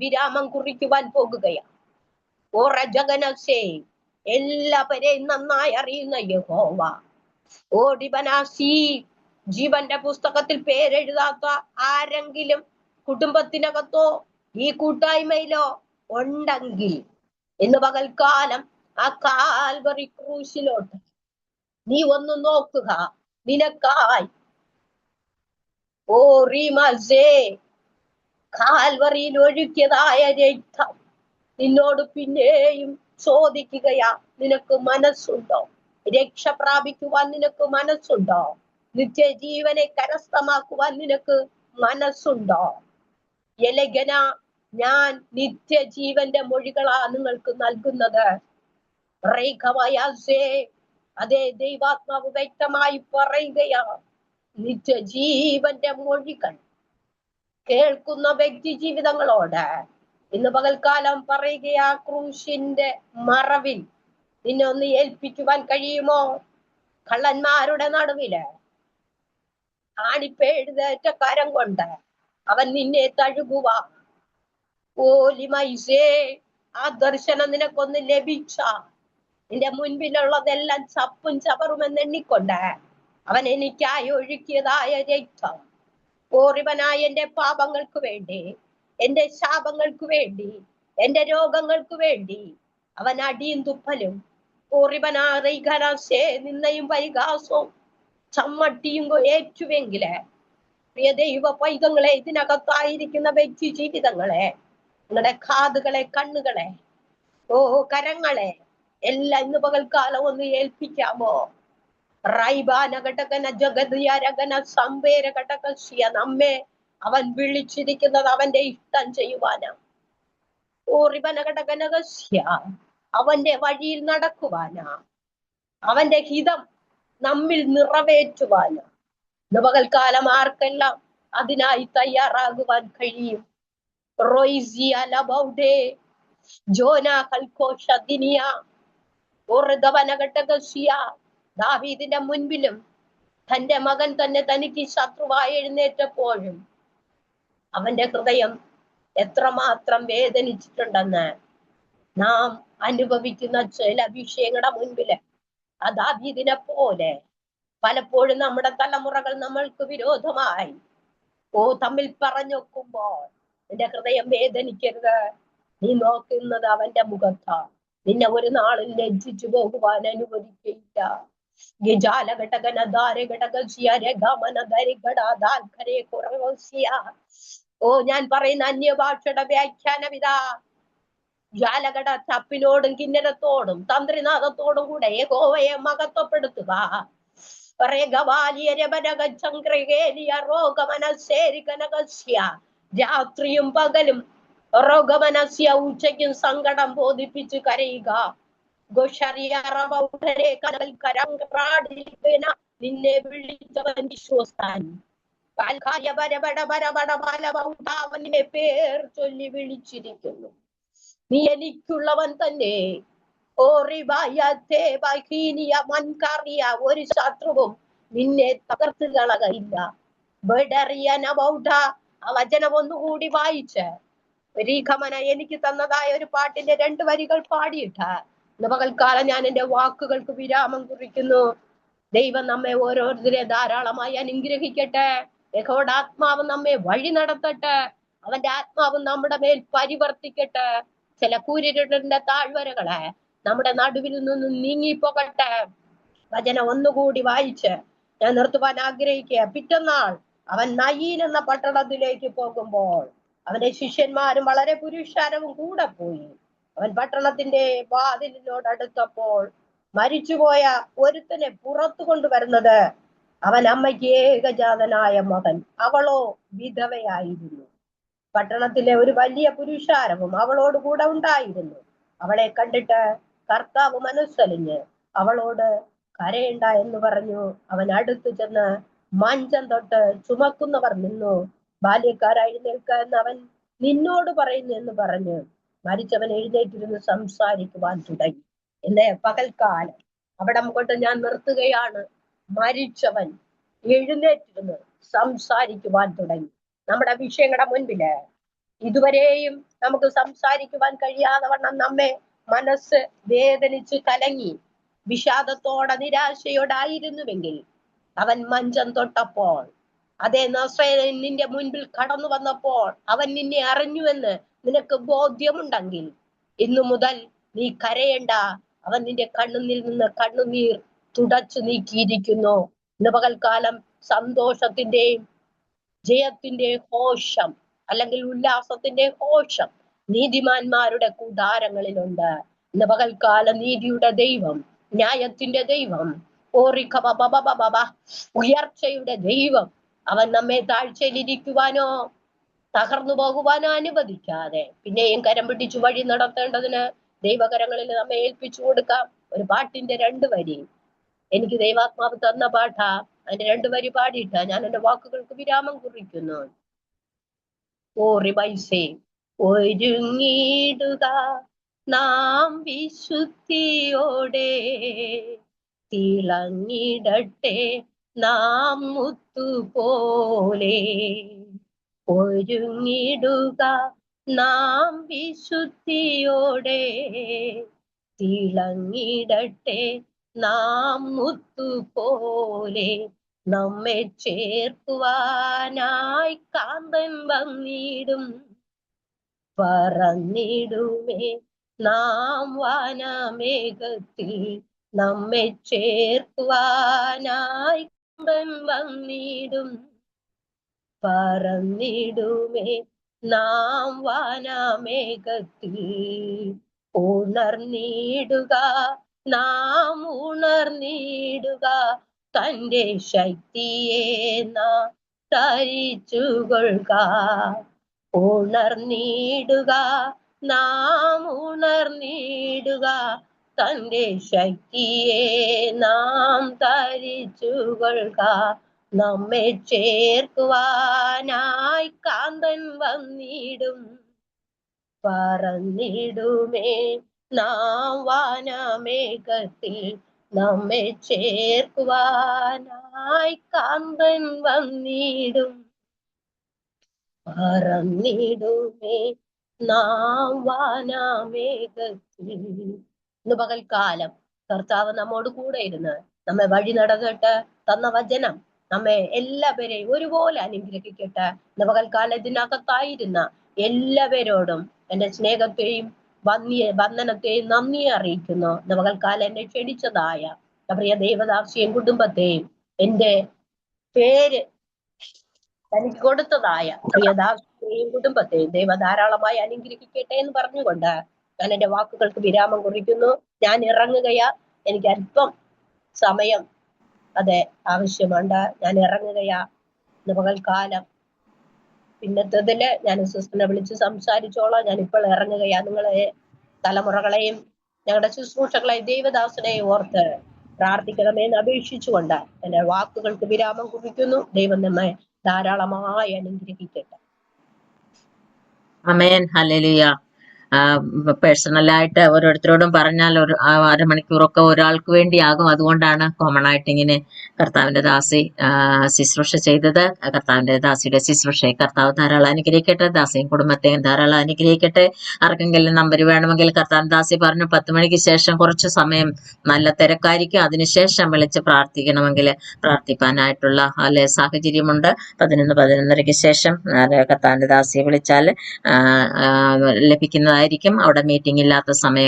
വിരാമം കുറിക്കുവാൻ പോകുകയാണ്. ഓറജഗനസേ എല്ലാവരെയും നന്നായി അറിയുന്ന യഹോവ ഓടിബനാസി ജീവന്റെ പുസ്തകത്തിൽ പേരെഴുതാത്ത ആരെങ്കിലും കുടുംബത്തിനകത്തോ ഈ കൂട്ടായ്മയിലോ ഉണ്ടെങ്കിൽ ഇന്ന് പകൽക്കാലം ആ കാൽവറി ക്രൂശിലോട്ട് നീ ഒന്ന് നോക്കുക. നിനക്കായി കാൽവറിയിൽ ഒഴുക്കിയതായ രക്തം നിന്നോട് പിന്നെയും ചോദിക്കുകയാ, നിനക്ക് മനസ്സുണ്ടോ? രക്ഷ പ്രാപിക്കുവാൻ നിനക്ക് മനസ്സുണ്ടോ? നിത്യജീവനെ കരസ്ഥമാക്കുവാൻ നിനക്ക് മനസ്സുണ്ടോ? യലഗന ഞാൻ നിത്യജീവന്റെ മൊഴികളാ നിങ്ങൾക്ക് നൽകുന്നത്. അതേ ദൈവാത്മാവ് വ്യക്തമായി പറയുകയാ, നിത്യജീവന്റെ മൊഴികൾ കേൾക്കുന്ന വ്യക്തി ജീവിതങ്ങളോട് ഇന്ന് പകൽക്കാലം പറയുകയാ, ക്രൂശിന്റെ മറവിൽ നിന്നെ ഒന്ന് ഏൽപ്പിക്കുവാൻ കഴിയുമോ? കള്ളന്മാരുടെ നടുവില് ആണിപ്പെഴുതേറ്റ കരം കൊണ്ട് അവൻ നിന്നെ തഴുകുവാ. ആ ദർശനം നിനക്കൊന്ന് ലഭിച്ച നിന്റെ മുൻപിലുള്ളതെല്ലാം ചപ്പും ചവറുമെന്ന് എണ്ണിക്കൊണ്ട് അവൻ എനിക്കായി ഒഴുക്കിയതായ രക്തം ഓറിവനായ എന്റെ പാപങ്ങൾക്ക് വേണ്ടി, എന്റെ ശാപങ്ങൾക്ക് വേണ്ടി, എന്റെ രോഗങ്ങൾക്ക് വേണ്ടി അവൻ അടിയും തുപ്പലും ഓറിവനാറികനസേ നിന്നയും പരിഹാസവും ചമ്മട്ടിയും ഏറ്റുവെങ്കില് പ്രിയ ദൈവ പൈതങ്ങളെ, ഇതിനകത്തായിരിക്കുന്ന വ്യക്തി ജീവിതങ്ങളെ, നിങ്ങളുടെ കാതുകളെ, കണ്ണുകളെ, കരങ്ങളെ എല്ലാം ഇന്ന് പകൽക്കാലം ഒന്ന് ഏൽപ്പിക്കാമോ? നമ്മെ അവൻ വിളിച്ചിരിക്കുന്നത് അവന്റെ ഇഷ്ടം ചെയ്യുവാനാ. അവന്റെ വഴിയിൽ നടക്കുവാനാ, അവന്റെ ഹിതം നമ്മിൽ നിറവേറ്റുവാനാ. ഇന്ന് പകൽക്കാലം ആർക്കെല്ലാം അതിനായി തയ്യാറാകുവാൻ കഴിയും? ദാവീദിന്റെ മുൻപിലും തന്റെ മകൻ തന്നെ തനിക്ക് ശത്രുവായി എഴുന്നേറ്റപ്പോഴും അവന്റെ ഹൃദയം എത്രമാത്രം വേദനിച്ചിട്ടുണ്ടെന്ന് നാം അനുഭവിക്കുന്ന ചില വിഷയങ്ങളുടെ മുൻപില് ആ ദാവീദിനെ പോലെ പലപ്പോഴും നമ്മുടെ തലമുറകൾ നമ്മൾക്ക് വിരോധമായി തമ്മിൽ പറഞ്ഞൊക്കുമ്പോൾ നിന്റെ ഹൃദയം വേദനിക്കരുത്. നീ നോക്കുന്നത് അവന്റെ മുഖത്താണ്. നിന്നെ ഒരു നാളിൽ ലജ്ജിച്ചു പോകുവാൻ അനുവദിക്കയില്ല. ഓ, ഞാൻ പറയുന്ന അന്യഭാഷയുടെ വ്യാഖ്യാനം ഇതാ. ജാലകട ചപ്പിനോടും കിന്നരത്തോടും തന്ത്രിനാഥത്തോടും കൂടെ യഹോവയെ മഹത്വപ്പെടുത്തുക. രാത്രിയും പകലും റോഗമനസ്യ ഉച്ചയ്ക്കും സങ്കടം ബോധിപ്പിച്ച് കരയുക. നിന്നെ വിളിച്ചവൻ വിശ്വസ്തൻ. അവനെ പേർ ചൊല്ലി വിളിച്ചിരിക്കുന്നു. നീ എനിക്കുള്ളവൻ തന്നെ. ഒരു ശത്രുവും നിന്നെ തകർത്ത് കളകയില്ല. ആ വചനം ഒന്നുകൂടി വായിച്ച് രീഖമന എനിക്ക് തന്നതായ ഒരു പാട്ടിന്റെ 2 വരികൾ പാടിയിട്ട് ഇന്ന് പകൽക്കാലം ഞാൻ എന്റെ വാക്കുകൾക്ക് വിരാമം കുറിക്കുന്നു. ദൈവം നമ്മെ ഓരോരുത്തരെ ധാരാളമായി അനുഗ്രഹിക്കട്ടെ. യഹോവയുടെ ആത്മാവ് നമ്മെ വഴി നടത്തട്ടെ. അവന്റെ ആത്മാവ് നമ്മുടെ മേൽ പരിവർത്തിക്കട്ടെ. ചില കൂരിരുടിന്റെ താഴ്വരകളെ നമ്മുടെ നടുവിൽ നിന്നും നീങ്ങിപ്പോകട്ടെ. വചനം ഒന്നുകൂടി വായിച്ച് ഞാൻ നിർത്തുവാൻ ആഗ്രഹിക്കുക. പിറ്റന്നാൾ അവൻ നയീൻ എന്ന പട്ടണത്തിലേക്ക് പോകുമ്പോൾ അവന്റെ ശിഷ്യന്മാരും വളരെ പുരുഷാരവും കൂടെ പോയി. അവൻ പട്ടണത്തിന്റെ വാതിലിനോട് അടുത്തപ്പോൾ മരിച്ചുപോയ ഒരുത്തനെ പുറത്തു കൊണ്ടുവരുന്നത് അവൻ അമ്മയ്ക്ക് ഏകജാതനായ മകൻ, അവളോ വിധവയായിരുന്നു. പട്ടണത്തിലെ ഒരു വലിയ പുരുഷാരവും അവളോട് കൂടെ ഉണ്ടായിരുന്നു. അവളെ കണ്ടിട്ട് കർത്താവ് മനസ്സലിഞ്ഞ് അവളോട് കരയണ്ട എന്ന് പറഞ്ഞു. അവൻ അടുത്തു ചെന്ന് മഞ്ചം തൊട്ട് ചുമക്കുന്നവർ നിന്നു. ബാല്യക്കാരായി എഴുന്നേൽക്ക എന്ന് അവൻ നിന്നോട് പറയുന്നു എന്ന് പറഞ്ഞു. മരിച്ചവൻ എഴുന്നേറ്റിരുന്ന് സംസാരിക്കുവാൻ തുടങ്ങി. എന്നെ പകൽക്കാലം അവിടം കൊണ്ട് ഞാൻ നിർത്തുകയാണ്. മരിച്ചവൻ എഴുന്നേറ്റിരുന്ന് സംസാരിക്കുവാൻ തുടങ്ങി. നമ്മുടെ വിഷയങ്ങളുടെ മുൻപില് ഇതുവരെയും നമുക്ക് സംസാരിക്കുവാൻ കഴിയാതെ വണ്ണം നമ്മെ മനസ്സ് വേദനിച്ച് കലങ്ങി വിഷാദത്തോടെ നിരാശയോടായിരുന്നുവെങ്കിൽ അവൻ മഞ്ചം തൊട്ടപ്പോൾ, അതേ നസ്രയൻ നിന്റെ മുൻപിൽ കടന്നു വന്നപ്പോൾ അവൻ നിന്നെ അറിഞ്ഞുവെന്ന് നിനക്ക് ബോധ്യമുണ്ടെങ്കിൽ ഇന്നു മുതൽ നീ കരയണ്ട. അവൻ നിന്റെ കണ്ണുനീരിൽ നിന്ന് കണ്ണുനീർ തുടച്ചു നീക്കിയിരിക്കുന്നു. ഇന്ന് പകൽക്കാലം സന്തോഷത്തിന്റെയും ജയത്തിന്റെ ഘോഷം അല്ലെങ്കിൽ ഉല്ലാസത്തിന്റെ ഘോഷം നീതിമാന്മാരുടെ കൂടാരങ്ങളിലുണ്ട്. ഇന്ന് പകൽക്കാലം നീതിയുടെ ദൈവം, ന്യായത്തിന്റെ ദൈവം, ഉയർച്ചയുടെ ദൈവം അവൻ നമ്മെ താഴ്ചയിലിരിക്കുവാനോ തകർന്നു പോകുവാനോ അനുവദിക്കാതെ പിന്നെയും കരം പിടിച്ചു വഴി നടത്തേണ്ടതിന് ദൈവകരങ്ങളിൽ നമ്മെ ഏൽപ്പിച്ചു കൊടുക്കാം. ഒരു പാട്ടിന്റെ 2 വരി എനിക്ക് ദൈവാത്മാവ് തന്ന പാട്ടാ. അതിന്റെ 2 വരി പാടിയിട്ട് ഞാൻ എന്റെ വാക്കുകൾക്ക് വിരാമം കുറിക്കുന്നു. ഒരുങ്ങിടുക നാം വിശുദ്ധിയോടെ, തിളങ്ങിടട്ടെ നാം മുത്തുപോലെ. ഒരുങ്ങിടുക നാം വിശുദ്ധിയോടെ, തിളങ്ങിടട്ടെ നാം മുത്തുപോലെ. നമ്മെ ചേർക്കുവാനായി കാന്തൻ വന്നിടും. പറന്നിടുമേ നാം വാനമേഘത്തിൽ. നമ്മെ ചേർക്കുവാനായി കാന്തൻ വന്നിടും. പറന്നിടുമേ നാം വാനമേഘത്തിൽ. ഉണർന്നിടുക നാം ഉണർന്നിടുക, തന്റെ ശക്തിയെ നാം ധരിച്ചുകൊള്ളുക. ഉണർന്നിടുക നാം ഉണർന്നിടുക, തന്റെ ശക്തിയെ നാം ധരിച്ചുകൊള്ളുക. നമ്മെ ചേർക്കുവാനായി കാന്തൻ വന്നിടും. പറന്നിടുമേ നാം വാനമേഘത്തിൽ. നമ്മെ ചേർക്കുവാനായി കാന്തൻ വന്നിടും. പറന്നിടുമേ നാം വാനമേഘത്തിൽ. ഇന്ന് പകൽക്കാലം കർത്താവ് നമ്മോട് കൂടെ ഇരുന്ന് നമ്മെ വഴി നടന്നിട്ട് തന്ന വചനം നമ്മെ എല്ലാവരെയും ഒരുപോലെ അനുഗ്രഹിക്കട്ടെ. ഇന്ന് പകൽക്കാലത്തിനകത്തായിരുന്ന എല്ലാവരോടും എന്റെ സ്നേഹത്തെയും വന്ദനത്തെയും നന്ദിയെ അറിയിക്കുന്നു. പകൽക്കാലം എന്നെ ക്ഷണിച്ചതായ പ്രിയ ദേവദാസിയും കുടുംബത്തെയും എന്റെ പേര് തനിക്ക് കൊടുത്തതായ പ്രിയദാസിയെയും കുടുംബത്തെയും ദൈവ ധാരാളമായി അനുഗ്രഹിക്കട്ടെ എന്ന് പറഞ്ഞുകൊണ്ട് ഞാൻ എന്റെ വാക്കുകൾക്ക് വിരാമം കുറിക്കുന്നു. ഞാൻ ഇറങ്ങുകയാ. എനിക്ക് അല്പം സമയം ആവശ്യമുണ്ട്. ഞാൻ ഇറങ്ങുകയാ ഇന്ന് പകൽക്കാലം. പിന്നത്തതില് ഞാൻ സിസ്റ്ററിനെ വിളിച്ച് സംസാരിച്ചോളാം. ഞാൻ ഇപ്പോൾ ഇറങ്ങുകയാ. നിങ്ങളെ തലമുറകളെയും ഞങ്ങളുടെ ശുശ്രൂഷകളെയും ദൈവദാസനെയും ഓർത്ത് പ്രാർത്ഥിക്കണമെന്ന് അപേക്ഷിച്ചുകൊണ്ട് എന്റെ വാക്കുകൾക്ക് വിരാമം കുറിക്കുന്നു. ദൈവം നമ്മെ ധാരാളമായി അനുഗ്രഹിക്കട്ടെ. ആമേൻ. ഹല്ലേലൂയ. പേഴ്സണലായിട്ട് ഓരോരുത്തരോടും പറഞ്ഞാൽ ഒരു അരമണിക്കൂറൊക്കെ ഒരാൾക്ക് വേണ്ടിയാകും. അതുകൊണ്ടാണ് കോമൺ ആയിട്ട് ഇങ്ങനെ കർത്താവിന്റെ ദാസി ശുശ്രൂഷ ചെയ്തത്. കർത്താവിന്റെ ദാസിയുടെ ശുശ്രൂഷയെ കർത്താവ് ധാരാളം അനുഗ്രഹിക്കട്ടെ. ദാസിയും കുടുംബത്തെയും ധാരാളം അനുഗ്രഹിക്കട്ടെ. ആർക്കെങ്കിലും നമ്പർ വേണമെങ്കിൽ കർത്താവിന്റെ ദാസി പറഞ്ഞു 10 മണിക്ക് ശേഷം കുറച്ച് സമയം നല്ല തിരക്കായിരിക്കും. അതിനുശേഷം വിളിച്ച് പ്രാർത്ഥിക്കണമെങ്കിൽ പ്രാർത്ഥിക്കാനായിട്ടുള്ള സാഹചര്യമുണ്ട്. 11-11:30 ശേഷം കർത്താവിന്റെ ദാസിയെ വിളിച്ചാൽ ലഭിക്കുന്നതായിരിക്കും. അവിടെ മീറ്റിംഗ് ഇല്ലാത്ത സമയം